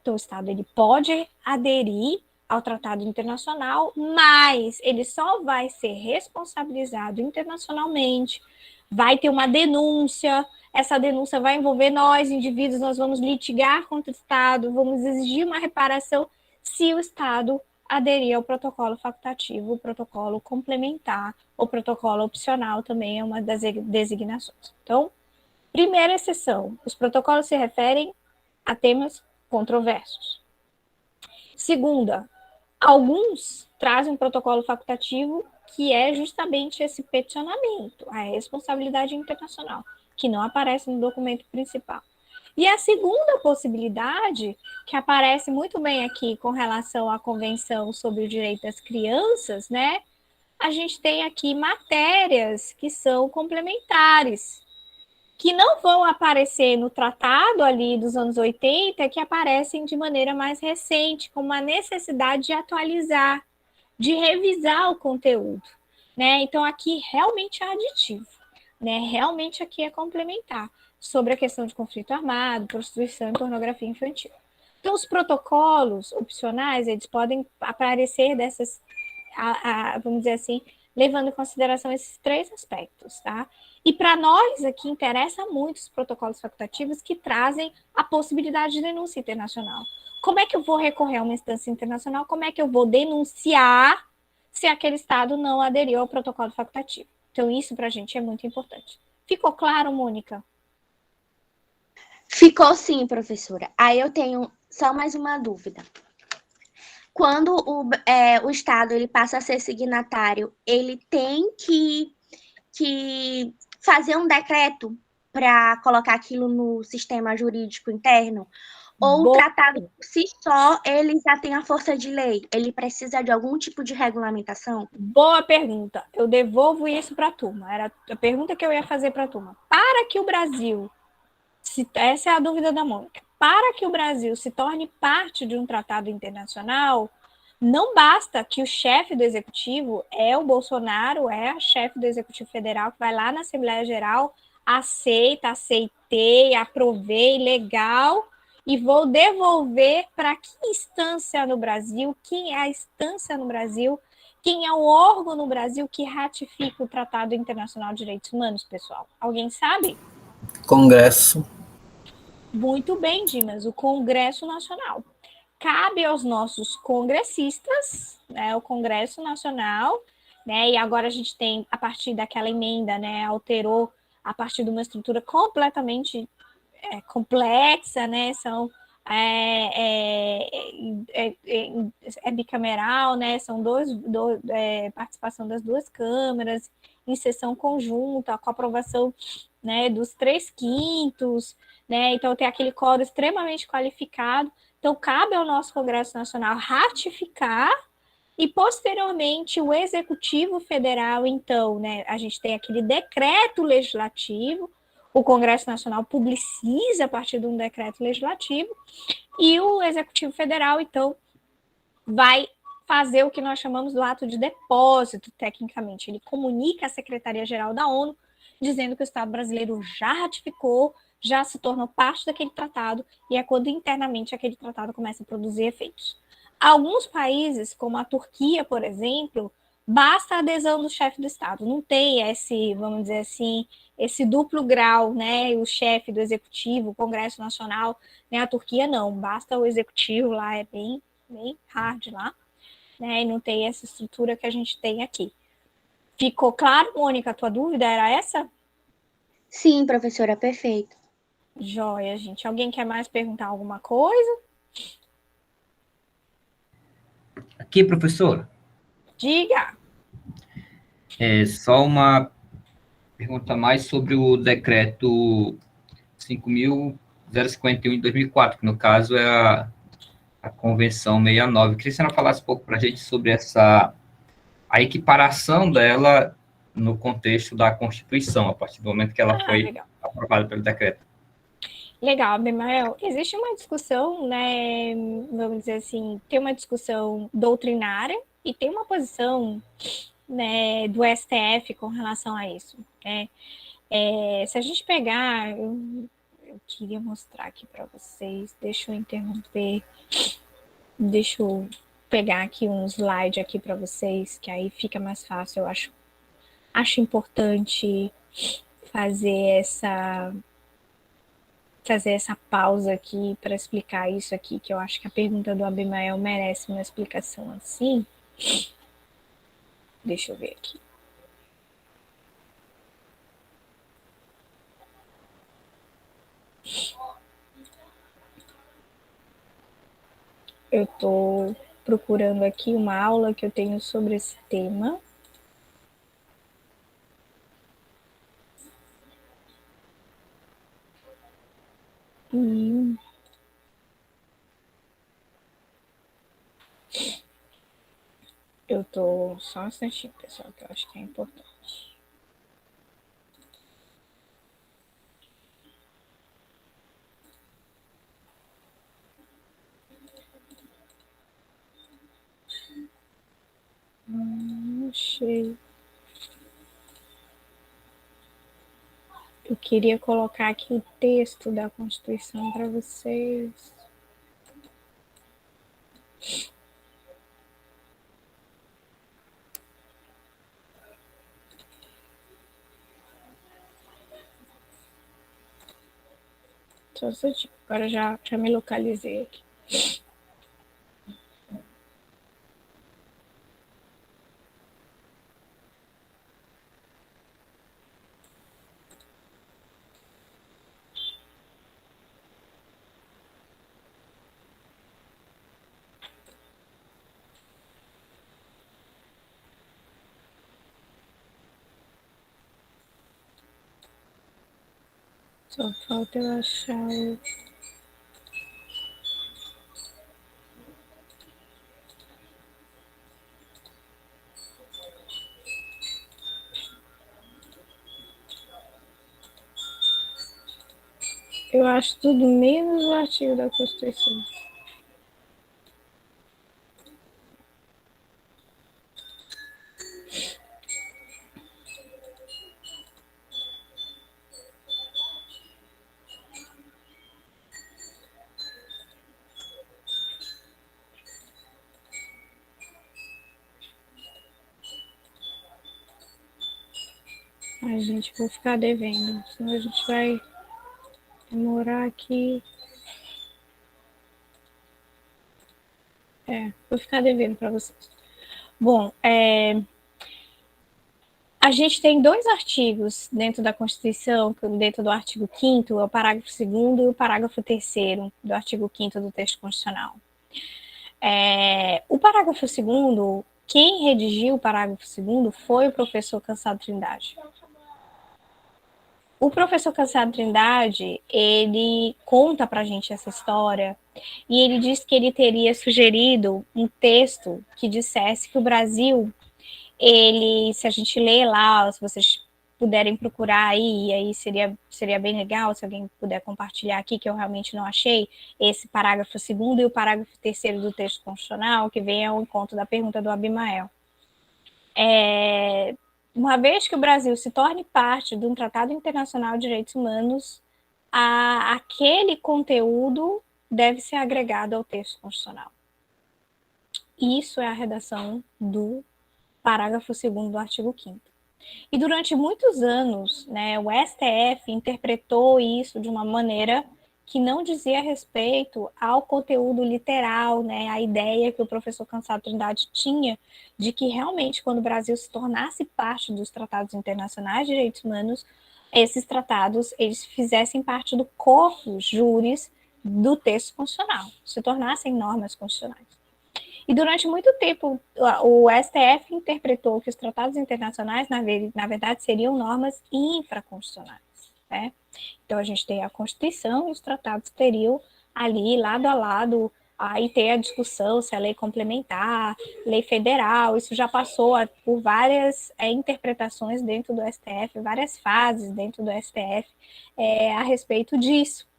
Então, o Estado ele pode aderir ao tratado internacional, mas ele só vai ser responsabilizado internacionalmente, vai ter uma denúncia, essa denúncia vai envolver nós, indivíduos, nós vamos litigar contra o Estado, vamos exigir uma reparação se o Estado aderir ao protocolo facultativo, o protocolo complementar, o protocolo opcional também é uma das designações. Então, primeira exceção, os protocolos se referem a temas controversos. Segunda, alguns trazem um protocolo facultativo que é justamente esse peticionamento, a responsabilidade internacional, que não aparece no documento principal. E a segunda possibilidade, que aparece muito bem aqui com relação à Convenção sobre o Direito das Crianças, né? A gente tem aqui matérias que são complementares, que não vão aparecer no tratado ali dos anos 80, que aparecem de maneira mais recente, com uma necessidade de atualizar, de revisar o conteúdo, né? Então, aqui realmente é aditivo, né? Realmente aqui é complementar, sobre a questão de conflito armado, prostituição e pornografia infantil. Então, os protocolos opcionais, eles podem aparecer dessas, vamos dizer assim, levando em consideração esses três aspectos, tá? E para nós aqui interessa muito os protocolos facultativos que trazem a possibilidade de denúncia internacional. Como é que eu vou recorrer a uma instância internacional? Como é que eu vou denunciar se aquele Estado não aderiu ao protocolo facultativo? Então, isso para a gente é muito importante. Ficou claro, Mônica? Ficou sim, professora. Aí eu tenho só mais uma dúvida. Quando o Estado ele passa a ser signatário, ele tem que fazer um decreto para colocar aquilo no sistema jurídico interno? Ou o tratado por si só, ele já tem a força de lei? Ele precisa de algum tipo de regulamentação? Boa pergunta. Eu devolvo isso para a turma. Era a pergunta que eu ia fazer para a turma. Para que o Brasil, essa é a dúvida da Mônica, para que o Brasil se torne parte de um tratado internacional, não basta que o chefe do executivo, o Bolsonaro, a chefe do executivo federal, que vai lá na Assembleia Geral, aceitei, aprovei, legal, e vou devolver para que instância no Brasil, quem é a instância no Brasil, quem é o órgão no Brasil que ratifica o Tratado Internacional de Direitos Humanos, pessoal? Alguém sabe? Congresso. Muito bem, Dimas, o Congresso Nacional. Cabe aos nossos congressistas, né, o Congresso Nacional, né, e agora a gente tem, a partir daquela emenda, né, alterou a partir de uma estrutura completamente complexa, né, são bicameral, né, são participação das duas câmaras, em sessão conjunta, com aprovação, né, dos 3/5, né, então tem aquele quórum extremamente qualificado. Então, cabe ao nosso Congresso Nacional ratificar e, posteriormente, o Executivo Federal, então, né, a gente tem aquele decreto legislativo, o Congresso Nacional publiciza a partir de um decreto legislativo e o Executivo Federal, então, vai fazer o que nós chamamos do ato de depósito, tecnicamente. Ele comunica à Secretaria-Geral da ONU, dizendo que o Estado brasileiro já ratificou, já se tornou parte daquele tratado, e é quando internamente aquele tratado começa a produzir efeitos. Alguns países, como a Turquia, por exemplo, basta a adesão do chefe do Estado. Não tem esse, vamos dizer assim, esse duplo grau, né? O chefe do executivo, o Congresso Nacional, né? A Turquia não, basta o executivo lá, é bem hard lá, né? E não tem essa estrutura que a gente tem aqui. Ficou claro, Mônica, a tua dúvida era essa? Sim, professora, perfeito. Joia, gente. Alguém quer mais perguntar alguma coisa? Aqui, professor, Diga. é só uma pergunta mais sobre o decreto 5.051 de 2004, que no caso é a Convenção 69. Queria que a senhora falasse um pouco para a gente sobre a equiparação dela no contexto da Constituição, a partir do momento que ela foi Legal. aprovada pelo decreto. Legal, Abimael. Existe uma discussão, né? Vamos dizer assim, tem uma discussão doutrinária e tem uma posição, né, do STF com relação a isso, né? Se a gente pegar, eu queria mostrar aqui para vocês. Deixa eu interromper. Deixa eu pegar aqui um slide aqui para vocês, que aí fica mais fácil. Eu acho importante fazer essa pausa aqui para explicar isso aqui, que eu acho que a pergunta do Abimael merece uma explicação assim. Deixa eu ver aqui. Eu estou procurando aqui uma aula que eu tenho sobre esse tema. Eu tô só um instantinho, pessoal, que eu acho que é importante. Achei. Eu queria colocar aqui o texto da Constituição para vocês. Só um instantinho. Agora já me localizei aqui. Só falta eu achar o... Eu acho tudo menos o artigo da Constituição. Ai, gente, vou ficar devendo, senão a gente vai demorar aqui. Vou ficar devendo para vocês. Bom, a gente tem 2 artigos dentro da Constituição, dentro do artigo 5º, é o parágrafo 2º e o parágrafo 3º do artigo 5º do texto constitucional. O parágrafo 2º, quem redigiu o parágrafo 2º foi o professor Cansado Trindade. O professor Cansado Trindade, ele conta pra gente essa história e ele diz que ele teria sugerido um texto que dissesse que o Brasil, ele, se a gente ler lá, se vocês puderem procurar aí, e aí seria bem legal se alguém puder compartilhar aqui, que eu realmente não achei, esse parágrafo 2º e o parágrafo 3º do texto constitucional, que vem ao encontro da pergunta do Abimael. Uma vez que o Brasil se torne parte de um Tratado Internacional de Direitos Humanos, aquele conteúdo deve ser agregado ao texto constitucional. Isso é a redação do parágrafo 2º do artigo 5º. E durante muitos anos, né, o STF interpretou isso de uma maneira que não dizia respeito ao conteúdo literal, né, a ideia que o professor Cansado Trindade tinha de que realmente quando o Brasil se tornasse parte dos tratados internacionais de direitos humanos, esses tratados eles fizessem parte do corpus juris do texto constitucional, se tornassem normas constitucionais. E durante muito tempo, o STF interpretou que os tratados internacionais, na verdade, seriam normas infraconstitucionais, né? Então, a gente tem a Constituição e os tratados teriam ali, lado a lado, aí tem a discussão se é lei complementar, lei federal, isso já passou por várias interpretações dentro do STF, várias fases dentro do STF a respeito disso.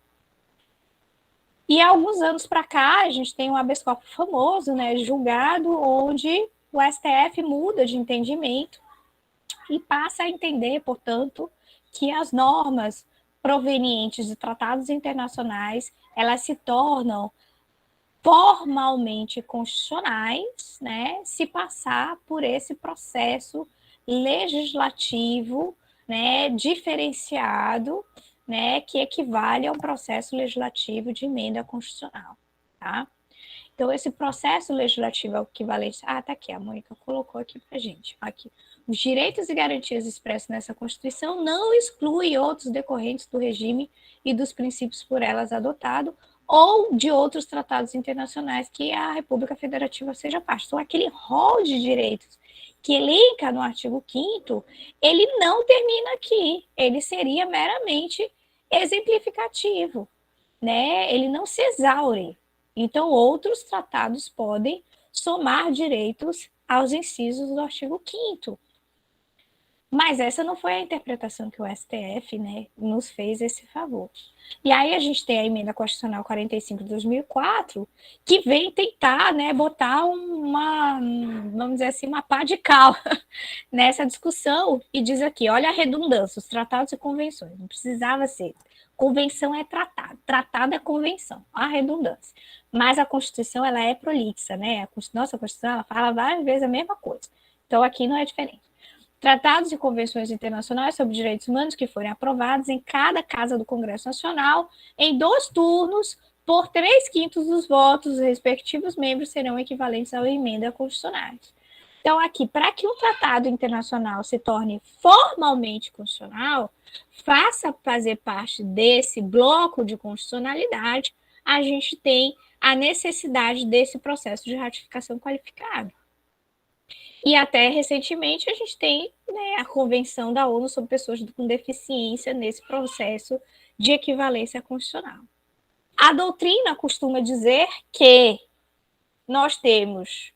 E há alguns anos para cá, a gente tem um habeas corpus famoso, né, julgado, onde o STF muda de entendimento e passa a entender, portanto, que as normas provenientes de tratados internacionais, elas se tornam formalmente constitucionais, né, se passar por esse processo legislativo, né, diferenciado, né, que equivale a um processo legislativo de emenda constitucional, tá? Então, esse processo legislativo equivalente... tá aqui, a Mônica colocou aqui pra gente. Aqui. Os direitos e garantias expressos nessa Constituição não excluem outros decorrentes do regime e dos princípios por elas adotados ou de outros tratados internacionais que a República Federativa seja parte. Então, aquele rol de direitos que elenca no artigo 5º, ele não termina aqui, ele seria meramente exemplificativo, né? Ele não se exaure. Então, outros tratados podem somar direitos aos incisos do artigo 5º. Mas essa não foi a interpretação que o STF, né, nos fez esse favor. E aí a gente tem a emenda constitucional 45 de 2004, que vem tentar, né, botar vamos dizer assim, uma pá de cal nessa discussão e diz aqui, olha a redundância, os tratados e convenções, não precisava ser. Convenção é tratado, tratado é convenção, a redundância. Mas a Constituição, ela é prolixa, né? Nossa Constituição, ela fala várias vezes a mesma coisa. Então, aqui não é diferente. Tratados e convenções internacionais sobre direitos humanos que forem aprovados em cada casa do Congresso Nacional, em 2 turnos, por 3/5 dos votos, os respectivos membros serão equivalentes à emenda constitucional. Então, aqui, para que um tratado internacional se torne formalmente constitucional, faça fazer parte desse bloco de constitucionalidade, a gente tem a necessidade desse processo de ratificação qualificada. E até recentemente a gente tem, né, a Convenção da ONU sobre pessoas com deficiência nesse processo de equivalência constitucional. A doutrina costuma dizer que nós temos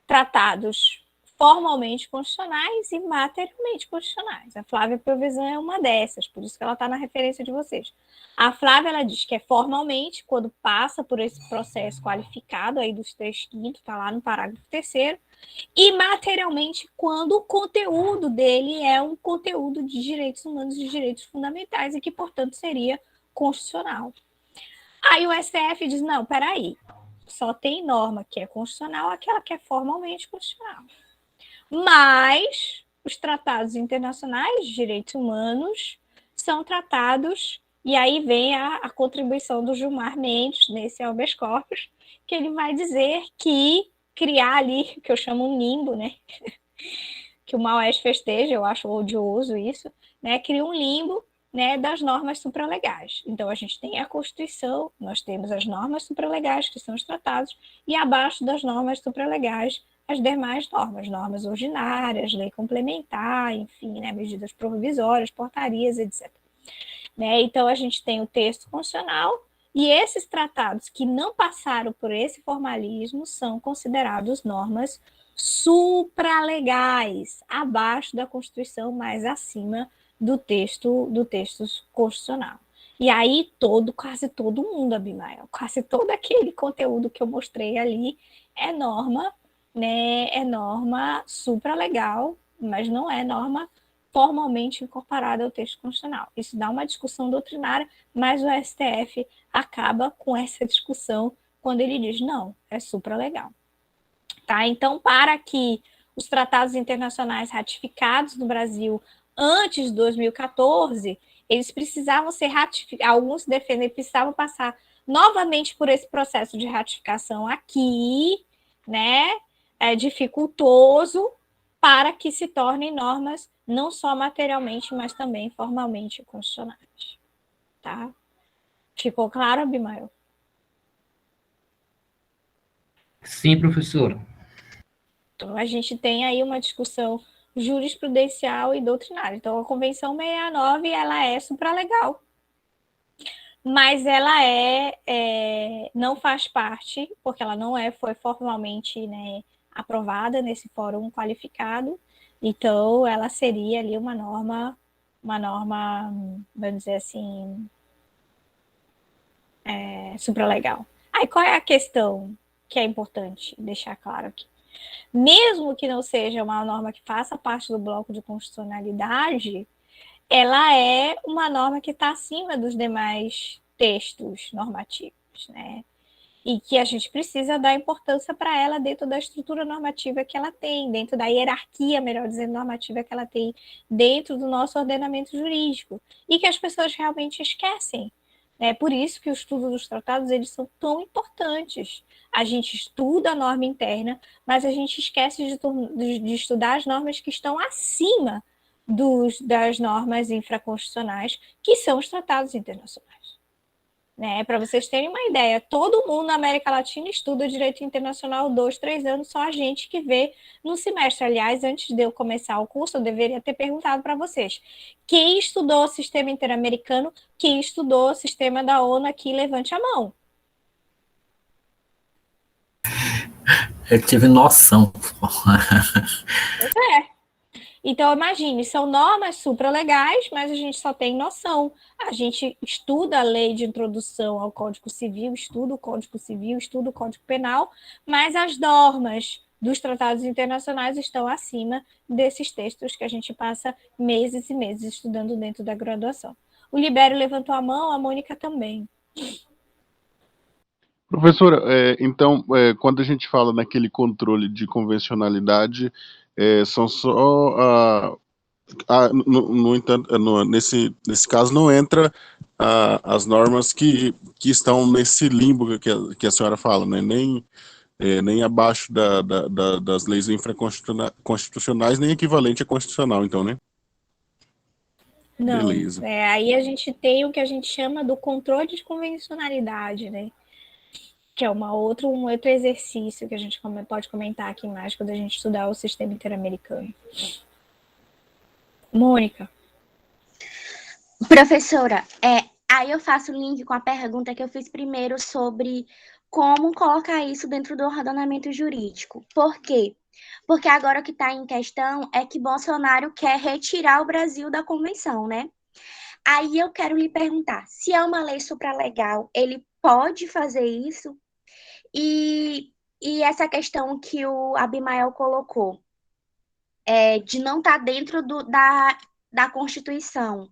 tratados formalmente constitucionais e materialmente constitucionais. A Flávia Piovesan é uma dessas, por isso que ela está na referência de vocês. A Flávia, ela diz que é formalmente, quando passa por esse processo qualificado aí dos 3/5, está lá no parágrafo 3º, e materialmente, quando o conteúdo dele é um conteúdo de direitos humanos e direitos fundamentais e que, portanto, seria constitucional. Aí o STF diz, não, peraí, só tem norma que é constitucional, aquela que é formalmente constitucional. Mas os tratados internacionais de direitos humanos são tratados, e aí vem a contribuição do Gilmar Mendes nesse habeas corpus, que ele vai dizer que criar ali, que eu chamo um limbo, né? Que o Maoeste festeja, eu acho odioso isso, né? Cria um limbo, né, das normas supralegais. Então, a gente tem a Constituição, nós temos as normas supralegais, que são os tratados, e abaixo das normas supralegais, as demais normas, normas ordinárias, lei complementar, enfim, né, medidas provisórias, portarias, etc. Né? Então, a gente tem o texto constitucional, e esses tratados que não passaram por esse formalismo são considerados normas supralegais, abaixo da Constituição, mas acima do texto constitucional. E aí quase todo mundo, Abimael, quase todo aquele conteúdo que eu mostrei ali é norma, né? É norma supralegal, mas não é norma formalmente incorporada ao texto constitucional. Isso dá uma discussão doutrinária, mas o STF acaba com essa discussão quando ele diz, não, é supralegal. Tá? Então, para que os tratados internacionais ratificados no Brasil antes de 2014, eles precisavam ser ratificados, alguns defendem que precisavam passar novamente por esse processo de ratificação aqui, né? É dificultoso para que se tornem normas não só materialmente, mas também formalmente constitucionais. Tá? Ficou claro, Abimael? Sim, professora. Então, a gente tem aí uma discussão jurisprudencial e doutrinária. Então, a Convenção 69, ela é supralegal, mas ela não faz parte, porque ela não foi formalmente, né, aprovada nesse fórum qualificado, então ela seria ali uma norma, vamos dizer assim, supralegal. Aí qual é a questão que é importante deixar claro aqui? Mesmo que não seja uma norma que faça parte do bloco de constitucionalidade, ela é uma norma que está acima dos demais textos normativos, né? E que a gente precisa dar importância para ela dentro da estrutura normativa que ela tem, dentro da hierarquia, melhor dizendo, normativa que ela tem dentro do nosso ordenamento jurídico, e que as pessoas realmente esquecem. É por isso que o estudo dos tratados, eles são tão importantes. A gente estuda a norma interna, mas a gente esquece de estudar as normas que estão acima das normas infraconstitucionais, que são os tratados internacionais. Né? Para vocês terem uma ideia, todo mundo na América Latina estuda direito internacional 2, 3 anos, só a gente que vê no semestre. Aliás, antes de eu começar o curso, eu deveria ter perguntado para vocês: quem estudou o sistema interamericano, quem estudou o sistema da ONU aqui, levante a mão. Eu tive noção. Pois é. Então, imagine, são normas supralegais, mas a gente só tem noção. A gente estuda a lei de introdução ao Código Civil, estuda o Código Civil, estuda o Código Penal, mas as normas dos tratados internacionais estão acima desses textos que a gente passa meses e meses estudando dentro da graduação. O Libério levantou a mão, a Mônica também. Professora, então, quando a gente fala naquele controle convencionalidade, são só, no entanto, nesse caso não entra as normas que estão nesse limbo que a senhora fala, né? Nem abaixo das leis infraconstitucionais, nem equivalente a constitucional, então, né? Não, beleza. Aí a gente tem o que a gente chama do controle de convencionalidade, né? Que é um outro exercício que a gente pode comentar aqui mais quando a gente estudar o sistema interamericano. Mônica. Professora, aí eu faço o link com a pergunta que eu fiz primeiro sobre como colocar isso dentro do ordenamento jurídico. Por quê? Porque agora o que está em questão é que Bolsonaro quer retirar o Brasil da convenção, né? Aí eu quero lhe perguntar, se é uma lei supralegal, ele pode fazer isso? E essa questão que o Abimael colocou, de não estar dentro da Constituição,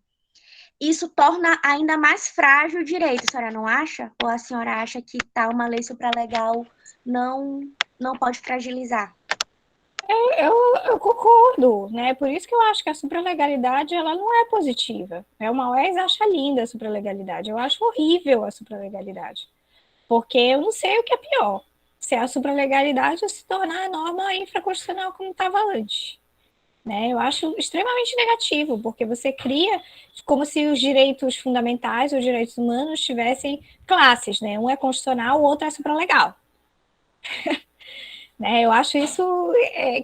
isso torna ainda mais frágil o direito, a senhora não acha? Ou a senhora acha que uma lei supralegal não pode fragilizar? Eu concordo, né? Por isso que eu acho que a supralegalidade ela não é positiva. Uma UES acha linda a supralegalidade, eu acho horrível a supralegalidade. Porque eu não sei o que é pior, se é a supralegalidade ou se tornar a norma infraconstitucional como estava antes. Né? Eu acho extremamente negativo, porque você cria como se os direitos fundamentais, os direitos humanos, tivessem classes, né? Um é constitucional, o outro é supralegal. Né? Eu acho isso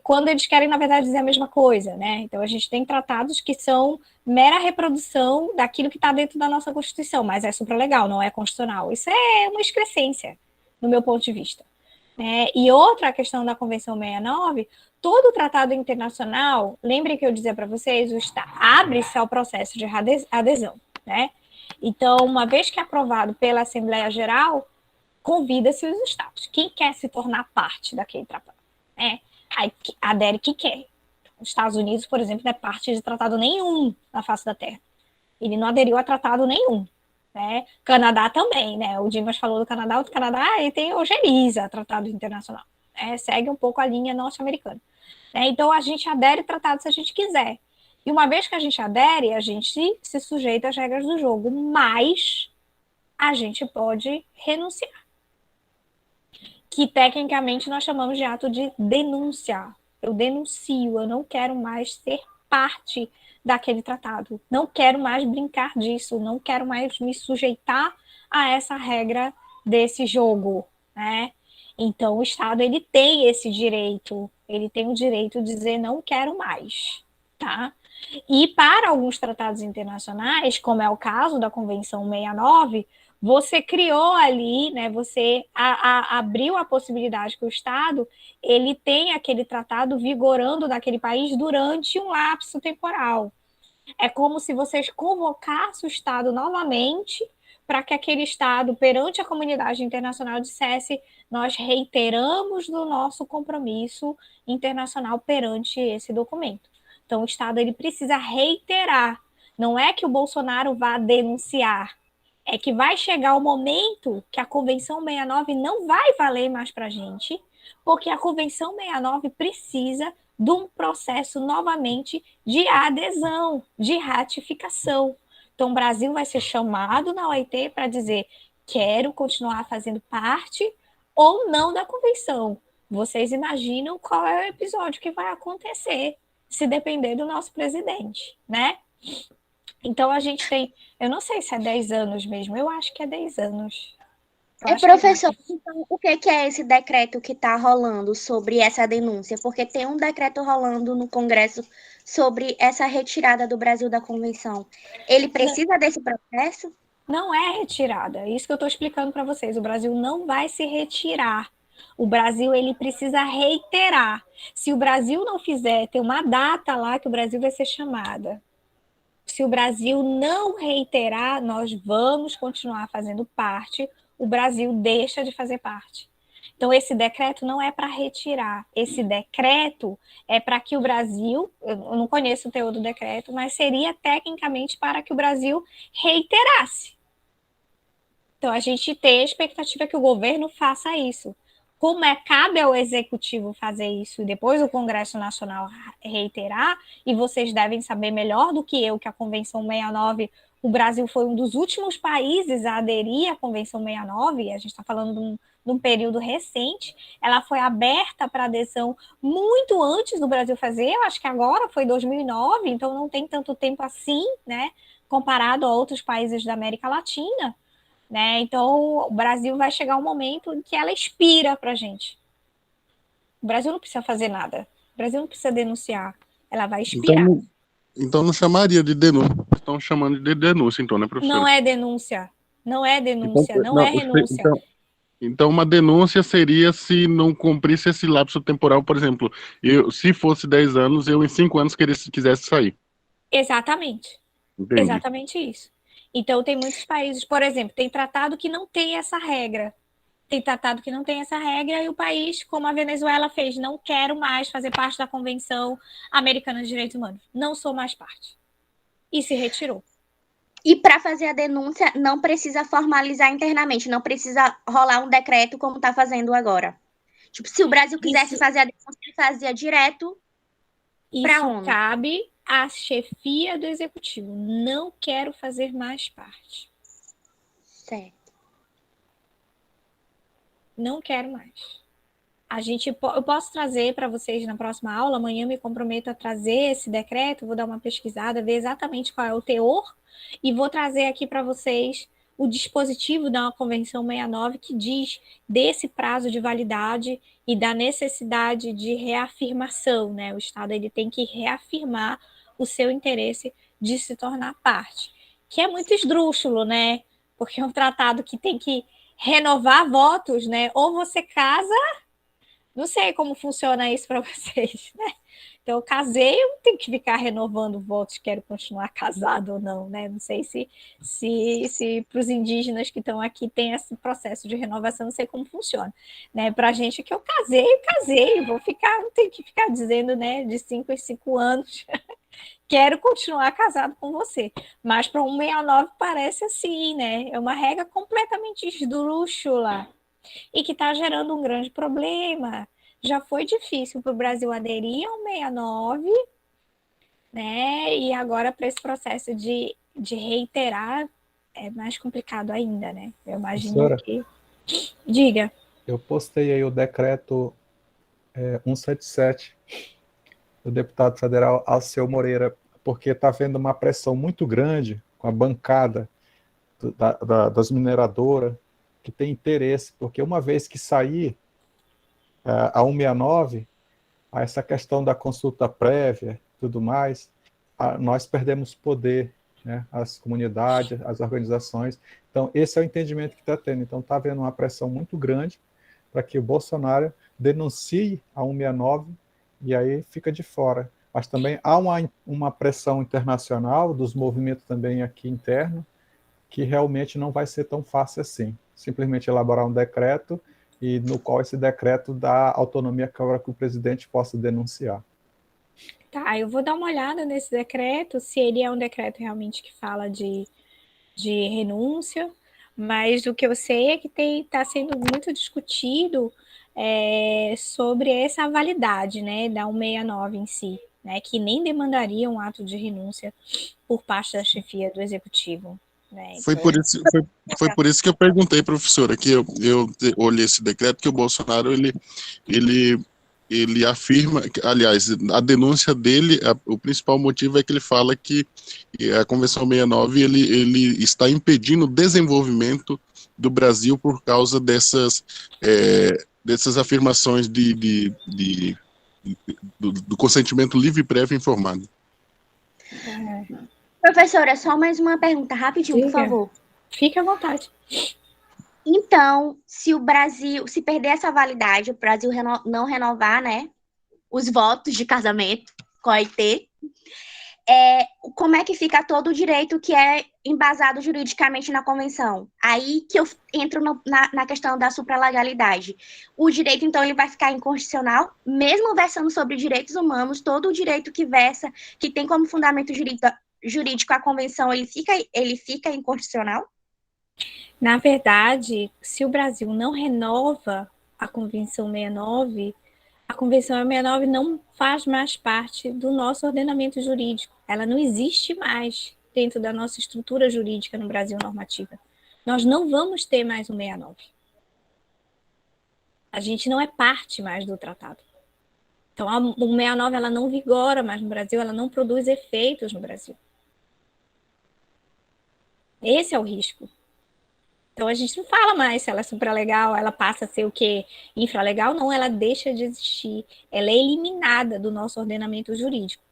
quando eles querem, na verdade, dizer a mesma coisa. Né? Então, a gente tem tratados que são mera reprodução daquilo que está dentro da nossa Constituição, mas é supralegal, não é constitucional. Isso é uma excrescência, no meu ponto de vista. E outra questão da Convenção 69, todo tratado internacional, lembre que eu dizia para vocês, abre-se ao processo de adesão. Né? Então, uma vez que é aprovado pela Assembleia Geral, convida-se os estados. Quem quer se tornar parte daquele tratado? Aí adere que quer. Os Estados Unidos, por exemplo, não é parte de tratado nenhum na face da Terra. Ele não aderiu a tratado nenhum. Né? Canadá também, né? O Dimas falou do Canadá ele tem o GERISA, Tratado Internacional. segue um pouco a linha norte-americana. Então, a gente adere ao tratado se a gente quiser. E uma vez que a gente adere, a gente se sujeita às regras do jogo, mas a gente pode renunciar. Que tecnicamente nós chamamos de ato de denúncia. Eu denuncio, eu não quero mais ser parte daquele tratado. Não quero mais brincar disso, não quero mais me sujeitar a essa regra desse jogo, né? Então, o Estado, ele tem esse direito, ele tem o direito de dizer não quero mais, tá? E para alguns tratados internacionais, como é o caso da Convenção 69, você criou ali, né, você abriu a possibilidade que o Estado ele tem aquele tratado vigorando naquele país durante um lapso temporal. É como se vocês convocassem o Estado novamente para que aquele Estado, perante a comunidade internacional, dissesse: nós reiteramos do nosso compromisso internacional perante esse documento. Então, o Estado ele precisa reiterar. Não é que o Bolsonaro vá denunciar, é que vai chegar o momento que a Convenção 69 não vai valer mais para a gente, porque a Convenção 69 precisa de um processo novamente de adesão, de ratificação. Então, o Brasil vai ser chamado na OIT para dizer: quero continuar fazendo parte ou não da convenção. Vocês imaginam qual é o episódio que vai acontecer, se depender do nosso presidente, né? Então, a gente tem... Eu não sei se é 10 anos mesmo, eu acho que é 10 anos. Professor, então, o que é esse decreto que está rolando sobre essa denúncia? Porque tem um decreto rolando no Congresso sobre essa retirada do Brasil da convenção. Ele precisa desse processo? Não é retirada, é isso que eu estou explicando para vocês. O Brasil não vai se retirar. O Brasil ele precisa reiterar. Se o Brasil não fizer, tem uma data lá que o Brasil vai ser chamada. Se o Brasil não reiterar, nós vamos continuar fazendo parte, o Brasil deixa de fazer parte. Então, esse decreto não é para retirar, esse decreto é para que o Brasil, eu não conheço o teor do decreto, mas seria tecnicamente para que o Brasil reiterasse. Então, a gente tem a expectativa que o governo faça isso. Como cabe ao Executivo fazer isso e depois o Congresso Nacional reiterar, e vocês devem saber melhor do que eu que a Convenção 69, o Brasil foi um dos últimos países a aderir à Convenção 69, a gente está falando de um período recente, ela foi aberta para adesão muito antes do Brasil fazer, eu acho que agora foi 2009, então não tem tanto tempo assim, né, comparado a outros países da América Latina. Né? Então, o Brasil vai chegar um momento em que ela expira para a gente. O Brasil não precisa fazer nada. O Brasil não precisa denunciar. Ela vai expirar. Então não chamaria de denúncia. Estão chamando de denúncia, então, né, professora? Não é denúncia. Não é denúncia. Então, não é renúncia. Então, uma denúncia seria se não cumprisse esse lapso temporal, por exemplo, se fosse 10 anos, eu em 5 anos quisesse sair. Exatamente. Entendi. Exatamente isso. Então, tem muitos países, por exemplo, tem tratado que não tem essa regra. Tem tratado que não tem essa regra e o país, como a Venezuela fez, não quero mais fazer parte da Convenção Americana de Direitos Humanos. Não sou mais parte. E se retirou. E para fazer a denúncia, não precisa formalizar internamente, não precisa rolar um decreto como está fazendo agora. Tipo, se o Brasil quisesse fazer a denúncia, ele fazia direto para a ONU. Cabe a chefia do Executivo. Não quero fazer mais parte. Certo. Não quero mais. Eu posso trazer para vocês na próxima aula, amanhã eu me comprometo a trazer esse decreto, vou dar uma pesquisada, ver exatamente qual é o teor, e vou trazer aqui para vocês o dispositivo da Convenção 69 que diz desse prazo de validade e da necessidade de reafirmação, né? O Estado ele tem que reafirmar o seu interesse de se tornar parte, que é muito esdrúxulo, né? Porque é um tratado que tem que renovar votos, né? Ou você casa, não sei como funciona isso para vocês, né? Então, eu casei, eu não tenho que ficar renovando votos, quero continuar casado ou não, né? Não sei se para os indígenas que estão aqui tem esse processo de renovação, não sei como funciona, né? Para a gente que eu casei, não tenho que ficar dizendo, né, de 5 em 5 anos, quero continuar casado com você. Mas para um 69 parece assim, né? É uma regra completamente esdrúxula e que está gerando um grande problema, já foi difícil para o Brasil aderir ao 69, né? E agora para esse processo de reiterar é mais complicado ainda, né? Eu imagino Professora, que... Diga. eu postei aí o decreto 177 do deputado federal Alceu Moreira, porque está havendo uma pressão muito grande com a bancada das mineradoras, que tem interesse, porque uma vez que sair a 169, essa questão da consulta prévia tudo mais, nós perdemos poder, né, as comunidades, as organizações. Então, esse é o entendimento que está tendo. Então, está havendo uma pressão muito grande para que o Bolsonaro denuncie a 169 e aí fica de fora. Mas também há uma pressão internacional, dos movimentos também aqui interno, que realmente não vai ser tão fácil assim. Simplesmente elaborar um decreto e no qual esse decreto dá autonomia para que o presidente possa denunciar. Tá, eu vou dar uma olhada nesse decreto, se ele é um decreto realmente que fala de renúncia, mas o que eu sei é que está sendo muito discutido sobre essa validade, né, da 169 em si, né, que nem demandaria um ato de renúncia por parte da chefia do executivo. Né? Foi por isso que eu perguntei, professora, que eu olhei esse decreto, que o Bolsonaro, ele afirma, aliás, a denúncia dele, o principal motivo é que ele fala que a Convenção 69, ele está impedindo o desenvolvimento do Brasil por causa dessas afirmações do consentimento livre, prévio e informado. Professora, só mais uma pergunta, rapidinho, por favor. Fique à vontade. Então, se o Brasil, se perder essa validade, o Brasil não renovar, né, os votos de casamento com a OIT, como é que fica todo o direito que é embasado juridicamente na convenção? Aí que eu entro na questão da supralegalidade. O direito, então, ele vai ficar inconstitucional, mesmo versando sobre direitos humanos, todo o direito que versa, que tem como fundamento jurídico a convenção, ele fica inconstitucional? Na verdade, se o Brasil não renova a Convenção 69, a Convenção 69 não faz mais parte do nosso ordenamento jurídico. Ela não existe mais dentro da nossa estrutura jurídica no Brasil normativa. Nós não vamos ter mais o 69. A gente não é parte mais do tratado. Então, a 69 ela não vigora mais no Brasil, ela não produz efeitos no Brasil. Esse é o risco. Então, a gente não fala mais se ela é supralegal, ela passa a ser o quê? Infralegal? Não, ela deixa de existir. Ela é eliminada do nosso ordenamento jurídico.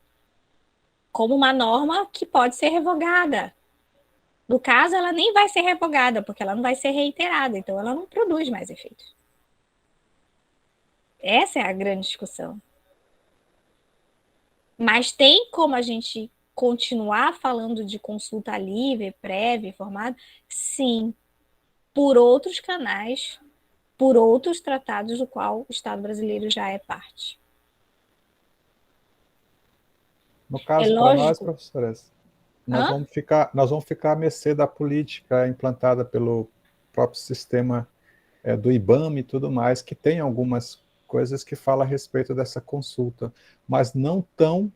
Como uma norma que pode ser revogada. No caso, ela nem vai ser revogada, porque ela não vai ser reiterada. Então, ela não produz mais efeitos. Essa é a grande discussão. Mas tem como a gente continuar falando de consulta livre, prévia, informada? Sim. Por outros canais, por outros tratados do qual o Estado brasileiro já é parte. No caso, para nós, professoras, nós vamos ficar à mercê da política implantada pelo próprio sistema do IBAMA e tudo mais, que tem algumas coisas que falam a respeito dessa consulta, mas não tão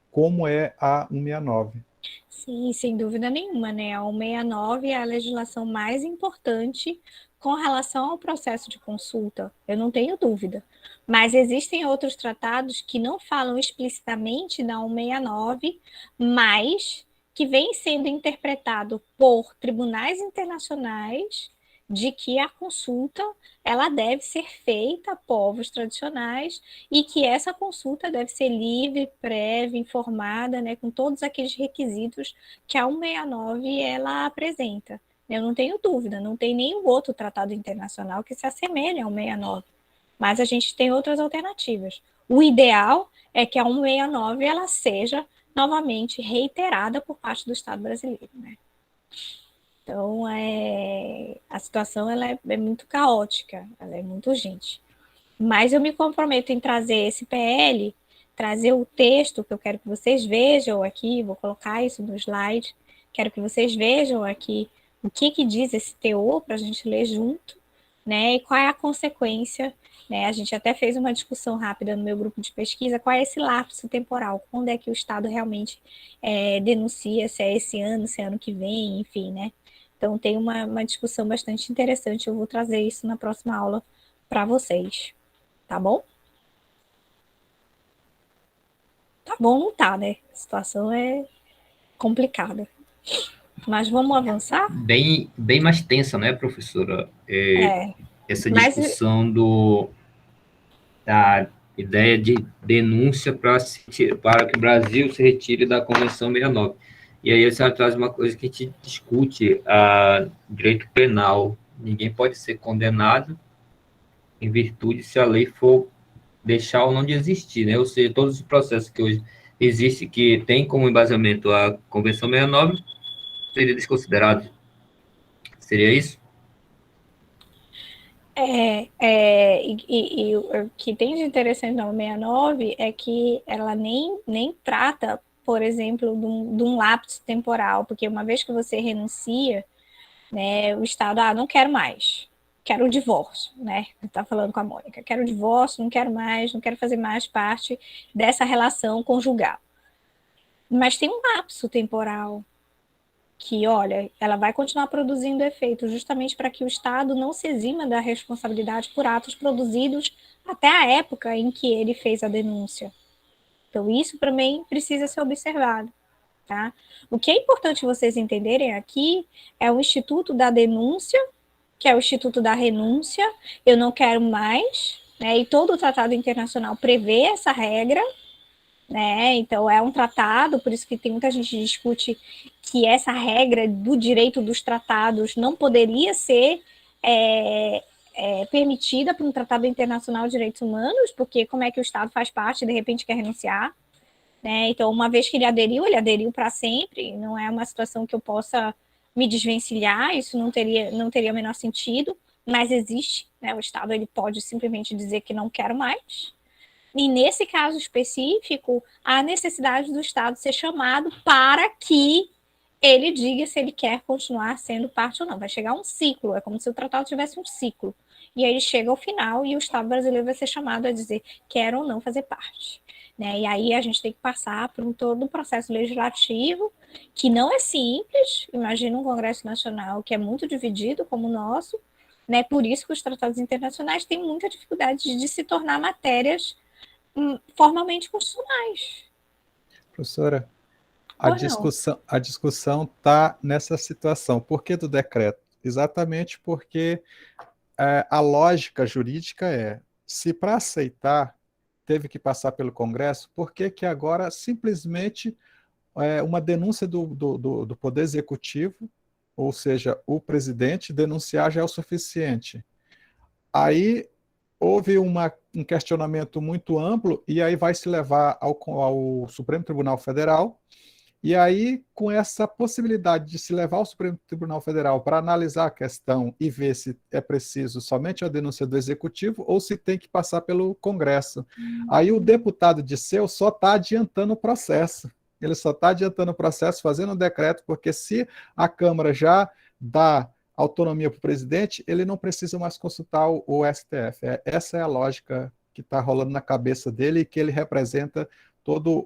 como é a 169. Sim, sem dúvida nenhuma, né? A 169 é a legislação mais importante com relação ao processo de consulta, eu não tenho dúvida. Mas existem outros tratados que não falam explicitamente da 169, mas que vem sendo interpretado por tribunais internacionais de que a consulta ela deve ser feita a povos tradicionais e que essa consulta deve ser livre, prévia, informada, né, com todos aqueles requisitos que a 169 ela apresenta. Eu não tenho dúvida, não tem nenhum outro tratado internacional que se assemelhe ao 169, mas a gente tem outras alternativas. O ideal é que a 169 ela seja novamente reiterada por parte do Estado brasileiro, né? Então, a situação ela é muito caótica, ela é muito urgente. Mas eu me comprometo em trazer esse PL, trazer o texto que eu quero que vocês vejam aqui, vou colocar isso no slide, quero que vocês vejam aqui o que diz esse teor para a gente ler junto, né? E qual é a consequência, né? A gente até fez uma discussão rápida no meu grupo de pesquisa, qual é esse lapso temporal, quando é que o Estado realmente denuncia, se é esse ano, se é ano que vem, enfim, né? Então tem uma discussão bastante interessante, eu vou trazer isso na próxima aula para vocês, tá bom? Tá bom, não tá, né? A situação é complicada. Mas vamos avançar? Bem mais tensa, né, professora? Essa Mas discussão da ideia de denúncia para que o Brasil se retire da Convenção 69. E aí a senhora traz uma coisa que a gente discute, direito penal. Ninguém pode ser condenado em virtude se a lei for deixar ou não de existir, né? Ou seja, todos os processos que hoje existem, que tem como embasamento a Convenção 69, seria desconsiderado. Seria isso? E o que tem de interessante na 69 é que ela nem trata, por exemplo, de um lapso temporal, porque uma vez que você renuncia, né, o Estado, não quero mais, quero o divórcio, né? Está falando com a Mônica, quero o divórcio, não quero mais, não quero fazer mais parte dessa relação conjugal. Mas tem um lapso temporal que, olha, ela vai continuar produzindo efeito justamente para que o Estado não se exima da responsabilidade por atos produzidos até a época em que ele fez a denúncia. Então, isso também precisa ser observado. Tá? O que é importante vocês entenderem aqui é o Instituto da Denúncia, que é o Instituto da Renúncia, eu não quero mais, né? E todo o tratado internacional prevê essa regra, né? Então, é um tratado, por isso que tem muita gente que discute que essa regra do direito dos tratados não poderia ser permitida por um tratado internacional de direitos humanos, porque como é que o Estado faz parte e de repente quer renunciar? Né? Então, uma vez que ele aderiu para sempre, não é uma situação que eu possa me desvencilhar, isso não teria o menor sentido, mas existe, né? O Estado ele pode simplesmente dizer que não quero mais, e nesse caso específico, há necessidade do Estado ser chamado para que ele diga se ele quer continuar sendo parte ou não. Vai chegar um ciclo, é como se o tratado tivesse um ciclo. E aí ele chega ao final e o Estado brasileiro vai ser chamado a dizer quer ou não fazer parte. Né? E aí a gente tem que passar por todo um processo legislativo que não é simples. Imagina um Congresso Nacional que é muito dividido como o nosso, né? Por isso que os tratados internacionais têm muita dificuldade de se tornar matérias formalmente constitucionais. Professora, a discussão está nessa situação. Por que do decreto? Exatamente porque a lógica jurídica se para aceitar teve que passar pelo Congresso, por que agora simplesmente uma denúncia do Poder Executivo, ou seja, o presidente, denunciar já é o suficiente? Aí houve um questionamento muito amplo e aí vai se levar ao Supremo Tribunal Federal, e aí, com essa possibilidade de se levar ao Supremo Tribunal Federal para analisar a questão e ver se é preciso somente a denúncia do Executivo ou se tem que passar pelo Congresso. Aí o deputado Disseu só está adiantando o processo. Ele só está adiantando o processo, fazendo um decreto, porque se a Câmara já dá autonomia para o presidente, ele não precisa mais consultar o STF. Essa é a lógica que está rolando na cabeça dele e que ele representa todo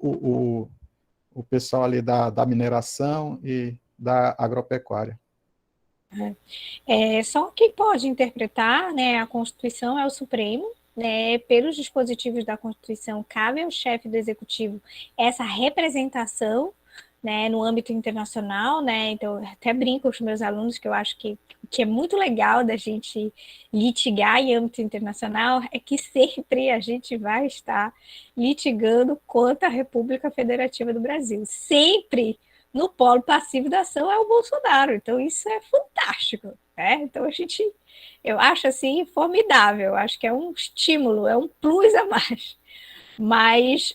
o pessoal ali da mineração e da agropecuária. Só quem pode interpretar, né, a Constituição é o Supremo, né, pelos dispositivos da Constituição, cabe ao chefe do Executivo essa representação, né, no âmbito internacional, né, então eu até brinco com os meus alunos que eu acho que é muito legal da gente litigar em âmbito internacional é que sempre a gente vai estar litigando contra a República Federativa do Brasil, sempre no polo passivo da ação é o Bolsonaro, então isso é fantástico, né? Então eu acho assim formidável, acho que é um estímulo, é um plus a mais, mas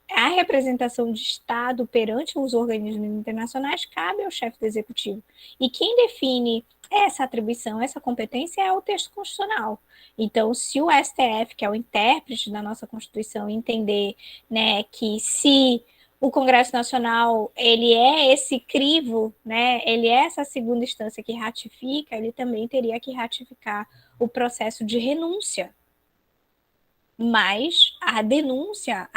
a representação de Estado perante os organismos internacionais cabe ao chefe do Executivo, e quem define essa atribuição, essa competência é o texto constitucional. Então, se o STF, que é o intérprete da nossa Constituição, entender, né, que se o Congresso Nacional, ele é esse crivo, né? Ele é essa segunda instância que ratifica, ele também teria que ratificar o processo de renúncia. Mas a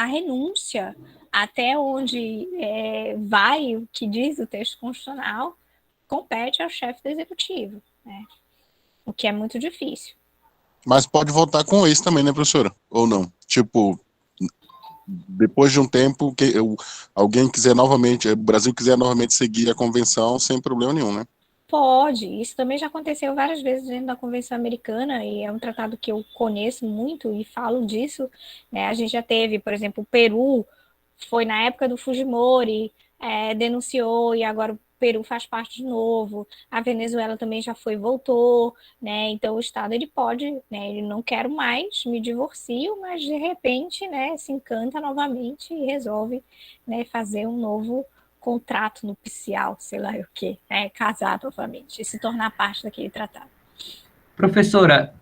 renúncia, até onde vai o que diz o texto constitucional, compete ao chefe do executivo, né? O que é muito difícil. Mas pode voltar com esse também, né, professora? Ou não? Tipo, depois de um tempo, que alguém quiser novamente, o Brasil quiser novamente seguir a convenção, sem problema nenhum, né? Pode, isso também já aconteceu várias vezes dentro da Convenção Americana, e é um tratado que eu conheço muito e falo disso, né? A gente já teve, por exemplo, o Peru, foi na época do Fujimori, denunciou, e agora o Peru faz parte de novo, a Venezuela também já foi e voltou, né? Então o Estado, ele pode, né? Ele não quer mais, me divorcio, mas de repente, né, se encanta novamente e resolve, né, fazer um novo contrato nupcial, sei lá o que, casar novamente e se tornar parte daquele tratado. Professora,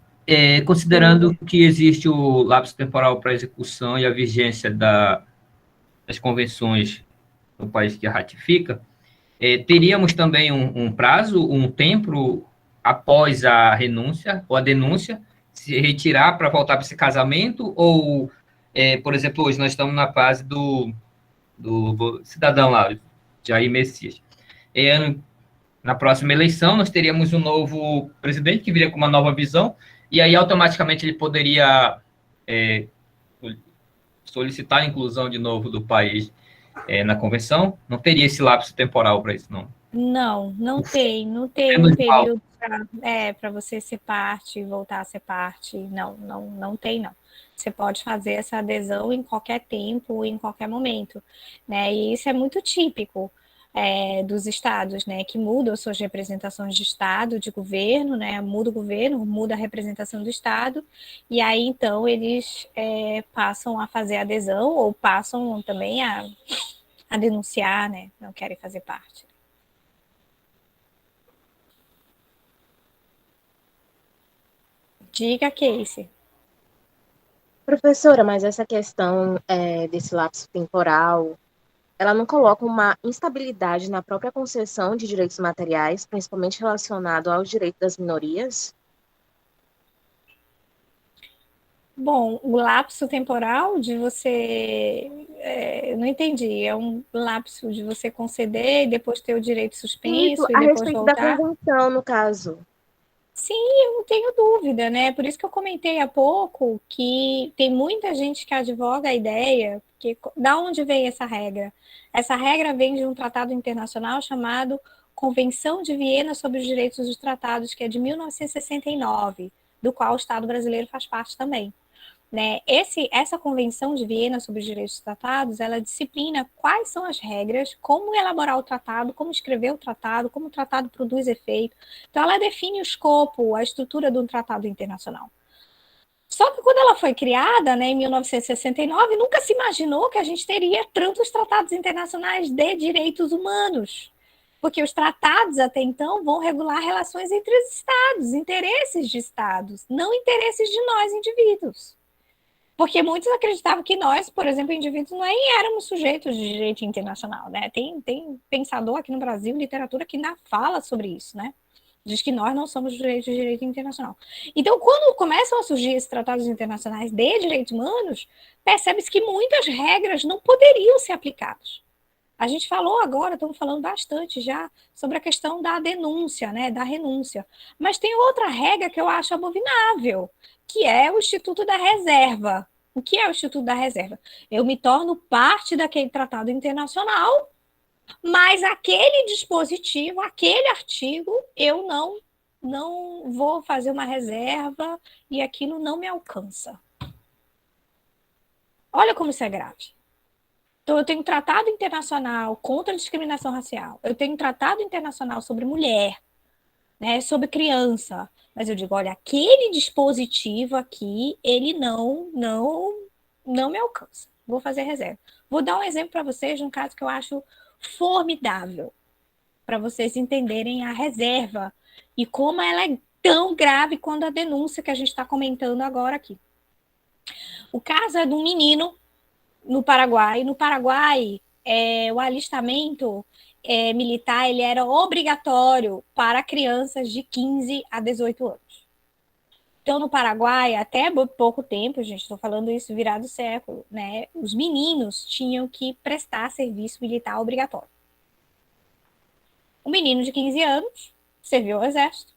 considerando que existe o lapso temporal para execução e a vigência das convenções no país que a ratifica, teríamos também um prazo, um tempo após a renúncia ou a denúncia, se retirar para voltar para esse casamento, ou, por exemplo, hoje nós estamos na fase do cidadão lá, Jair Messias. Na próxima eleição, nós teríamos um novo presidente que viria com uma nova visão, e aí automaticamente ele poderia solicitar a inclusão de novo do país na convenção. Não teria esse lapso temporal para isso, não? Não tem um período para você ser parte, voltar a ser parte. Não tem, não. Você pode fazer essa adesão em qualquer tempo, em qualquer momento, né? E isso é muito típico dos estados, né? Que mudam suas representações de estado, de governo, né? Muda o governo, muda a representação do estado, e aí então eles passam a fazer adesão ou passam também a denunciar, né? Não querem fazer parte. Diga, Casey. Professora, mas essa questão desse lapso temporal, ela não coloca uma instabilidade na própria concessão de direitos materiais, principalmente relacionado ao direito das minorias? Bom, o lapso temporal de você... eu não entendi. É um lapso de você conceder e depois ter o direito suspenso Isso, e a depois respeito voltar? da convenção, no caso. Sim, eu não tenho dúvida, né? Por isso que eu comentei há pouco que tem muita gente que advoga a ideia, que da onde vem essa regra? Essa regra vem de um tratado internacional chamado Convenção de Viena sobre os Direitos dos Tratados, que é de 1969, do qual o Estado brasileiro faz parte também. Né? Essa Convenção de Viena sobre os Direitos Tratados, ela disciplina quais são as regras, como elaborar o tratado, como escrever o tratado, como o tratado produz efeito. Então, ela define o escopo, a estrutura de um tratado internacional. Só que quando ela foi criada, né, em 1969, nunca se imaginou que a gente teria tantos tratados internacionais de direitos humanos. Porque os tratados, até então, vão regular relações entre os estados, interesses de estados, não interesses de nós, indivíduos. Porque muitos acreditavam que nós, por exemplo, indivíduos, nem éramos sujeitos de direito internacional, né? Tem pensador aqui no Brasil, literatura, que ainda fala sobre isso, né? Diz que nós não somos sujeitos de direito internacional. Então, quando começam a surgir esses tratados internacionais de direitos humanos, percebe-se que muitas regras não poderiam ser aplicadas. A gente falou agora, estamos falando bastante já, sobre a questão da denúncia, né, da renúncia. Mas tem outra regra que eu acho abominável, que é o Instituto da Reserva. O que é o Instituto da Reserva? Eu me torno parte daquele tratado internacional, mas aquele dispositivo, aquele artigo, eu não vou fazer uma reserva e aquilo não me alcança. Olha como isso é grave. Então, eu tenho um tratado internacional contra a discriminação racial, eu tenho um tratado internacional sobre mulher, né, sobre criança, mas eu digo, olha, aquele dispositivo aqui, ele não me alcança, vou fazer reserva. Vou dar um exemplo para vocês de um caso que eu acho formidável, para vocês entenderem a reserva e como ela é tão grave quanto a denúncia que a gente está comentando agora aqui. O caso é de um menino no Paraguai. No Paraguai, o alistamento militar ele era obrigatório para crianças de 15 a 18 anos. Então, no Paraguai, até pouco tempo, gente, estou falando isso virado século, né? Os meninos tinham que prestar serviço militar obrigatório. Um menino de 15 anos serviu ao exército.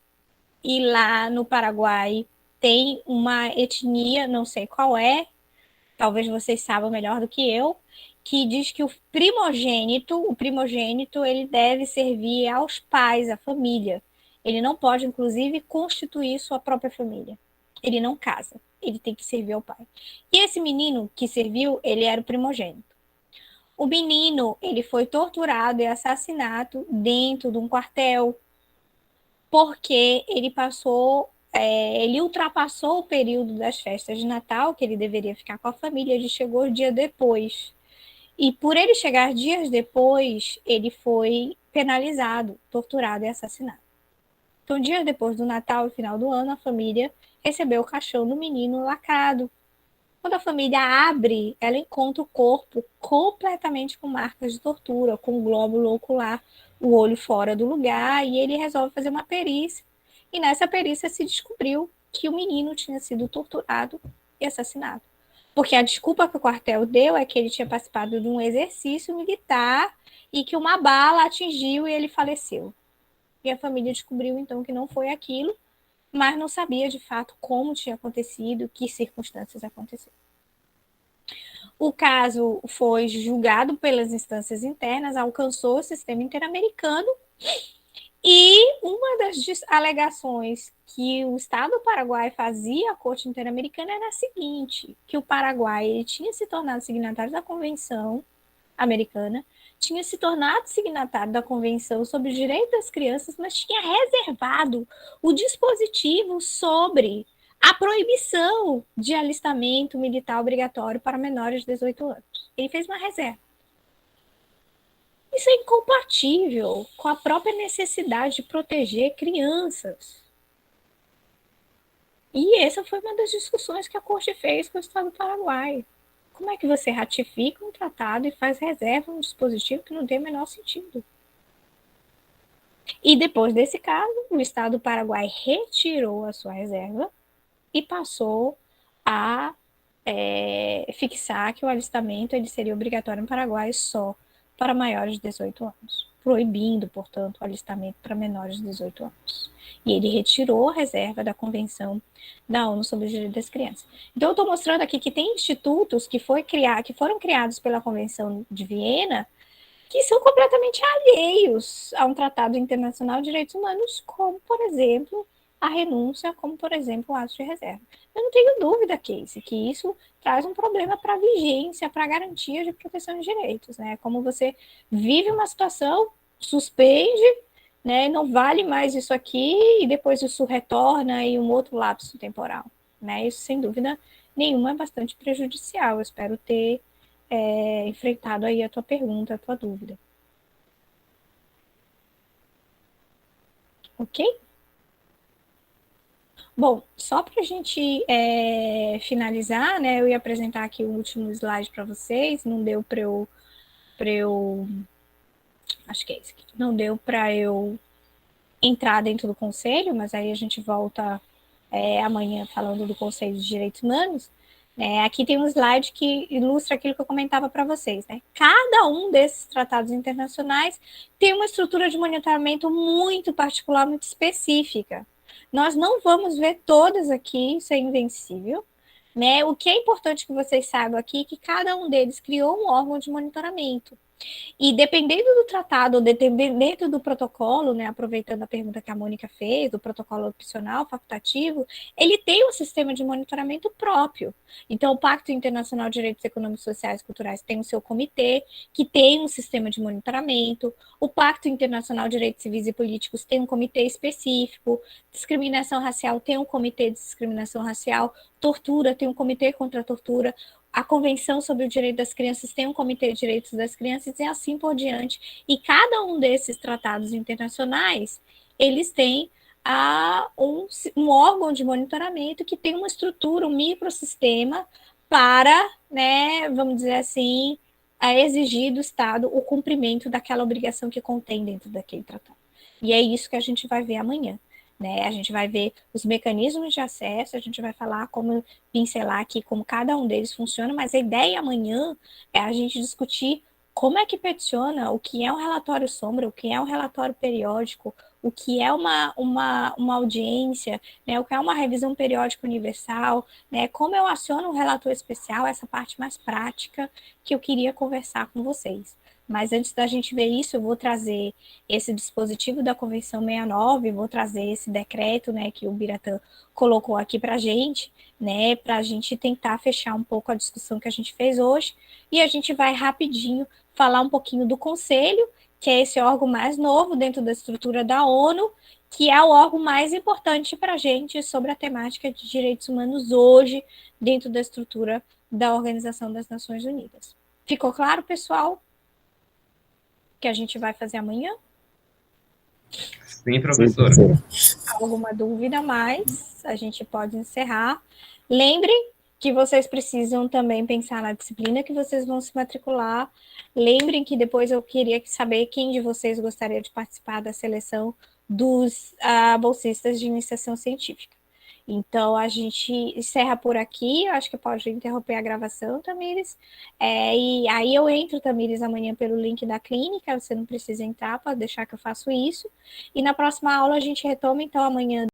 E lá no Paraguai tem uma etnia, não sei qual é, talvez vocês saibam melhor do que eu, que diz que o primogênito, ele deve servir aos pais, à família. Ele não pode, inclusive, constituir sua própria família. Ele não casa, ele tem que servir ao pai. E esse menino que serviu, ele era o primogênito. O menino, ele foi torturado e assassinado dentro de um quartel, porque ele ultrapassou o período das festas de Natal, que ele deveria ficar com a família, ele chegou dia depois. E por ele chegar dias depois, ele foi penalizado, torturado e assassinado. Então, dias depois do Natal e final do ano, a família recebeu o caixão do menino lacrado. Quando a família abre, ela encontra o corpo completamente com marcas de tortura, com o glóbulo ocular, o olho fora do lugar, e ele resolve fazer uma perícia. E nessa perícia se descobriu que o menino tinha sido torturado e assassinado. Porque a desculpa que o quartel deu é que ele tinha participado de um exercício militar e que uma bala atingiu e ele faleceu. E a família descobriu, então, que não foi aquilo, mas não sabia, de fato, como tinha acontecido, que circunstâncias aconteceram. O caso foi julgado pelas instâncias internas, alcançou o sistema interamericano, e uma das alegações que o Estado do Paraguai fazia à Corte Interamericana era a seguinte, que o Paraguai ele tinha se tornado signatário da Convenção Americana, tinha se tornado signatário da Convenção sobre o Direito das Crianças, mas tinha reservado o dispositivo sobre a proibição de alistamento militar obrigatório para menores de 18 anos. Ele fez uma reserva. Isso é incompatível com a própria necessidade de proteger crianças. E essa foi uma das discussões que a Corte fez com o Estado do Paraguai. Como é que você ratifica um tratado e faz reserva um dispositivo que não tem o menor sentido? E depois desse caso, o Estado do Paraguai retirou a sua reserva e passou a fixar que o alistamento ele seria obrigatório no Paraguai só para maiores de 18 anos, proibindo, portanto, o alistamento para menores de 18 anos. E ele retirou a reserva da Convenção da ONU sobre os Direitos das Crianças. Então, eu estou mostrando aqui que tem institutos que foram criados pela Convenção de Viena que são completamente alheios a um tratado internacional de direitos humanos, como, por exemplo, a renúncia, como, por exemplo, o ato de reserva. Eu não tenho dúvida, Casey, que isso traz um problema para a vigência, para a garantia de proteção de direitos, né? Como você vive uma situação, suspende, né? Não vale mais isso aqui e depois isso retorna e um outro lapso temporal, né? Isso, sem dúvida nenhuma, é bastante prejudicial. Eu espero ter enfrentado aí a tua pergunta, a tua dúvida. Ok? Bom, só para a gente finalizar, né, eu ia apresentar aqui o último slide para vocês, não deu para eu acho que é esse aqui, não deu para eu entrar dentro do conselho, mas aí a gente volta amanhã falando do Conselho de Direitos Humanos. Aqui tem um slide que ilustra aquilo que eu comentava para vocês, né? Cada um desses tratados internacionais tem uma estrutura de monitoramento muito particular, muito específica. Nós não vamos ver todas aqui, isso é invencível, né? O que é importante que vocês saibam aqui é que cada um deles criou um órgão de monitoramento. E dependendo do tratado, ou dentro do protocolo, né, aproveitando a pergunta que a Mônica fez, do protocolo opcional, facultativo, ele tem um sistema de monitoramento próprio. Então, o Pacto Internacional de Direitos Econômicos, Sociais e Culturais tem o seu comitê, que tem um sistema de monitoramento. O Pacto Internacional de Direitos Civis e Políticos tem um comitê específico. Discriminação racial tem um comitê de discriminação racial. Tortura tem um comitê contra a tortura. A Convenção sobre o Direito das Crianças tem um Comitê de Direitos das Crianças e assim por diante. E cada um desses tratados internacionais, eles têm um órgão de monitoramento que tem uma estrutura, um microsistema para, né, vamos dizer assim, a exigir do Estado o cumprimento daquela obrigação que contém dentro daquele tratado. E é isso que a gente vai ver amanhã. Né? A gente vai ver os mecanismos de acesso, a gente vai falar como pincelar aqui como cada um deles funciona, mas a ideia amanhã é a gente discutir como é que peticiona, o que é um relatório sombra, o que é um relatório periódico, o que é uma audiência, né, o que é uma revisão periódica universal, né, como eu aciono um relator especial, essa parte mais prática que eu queria conversar com vocês. Mas antes da gente ver isso, eu vou trazer esse dispositivo da Convenção 69, vou trazer esse decreto, né, que o Biratã colocou aqui para a gente, né, para a gente tentar fechar um pouco a discussão que a gente fez hoje, e a gente vai rapidinho falar um pouquinho do Conselho, que é esse órgão mais novo dentro da estrutura da ONU, que é o órgão mais importante para a gente sobre a temática de direitos humanos hoje, dentro da estrutura da Organização das Nações Unidas. Ficou claro, pessoal? Que a gente vai fazer amanhã? Sim, professora. Alguma dúvida mais? A gente pode encerrar. Lembrem que vocês precisam também pensar na disciplina que vocês vão se matricular. Lembrem que depois eu queria saber quem de vocês gostaria de participar da seleção dos bolsistas de iniciação científica. Então, a gente encerra por aqui. Eu acho que pode interromper a gravação, Tamires. E aí eu entro, Tamires, amanhã pelo link da clínica. Você não precisa entrar, pode deixar que eu faço isso. E na próxima aula a gente retoma, então, amanhã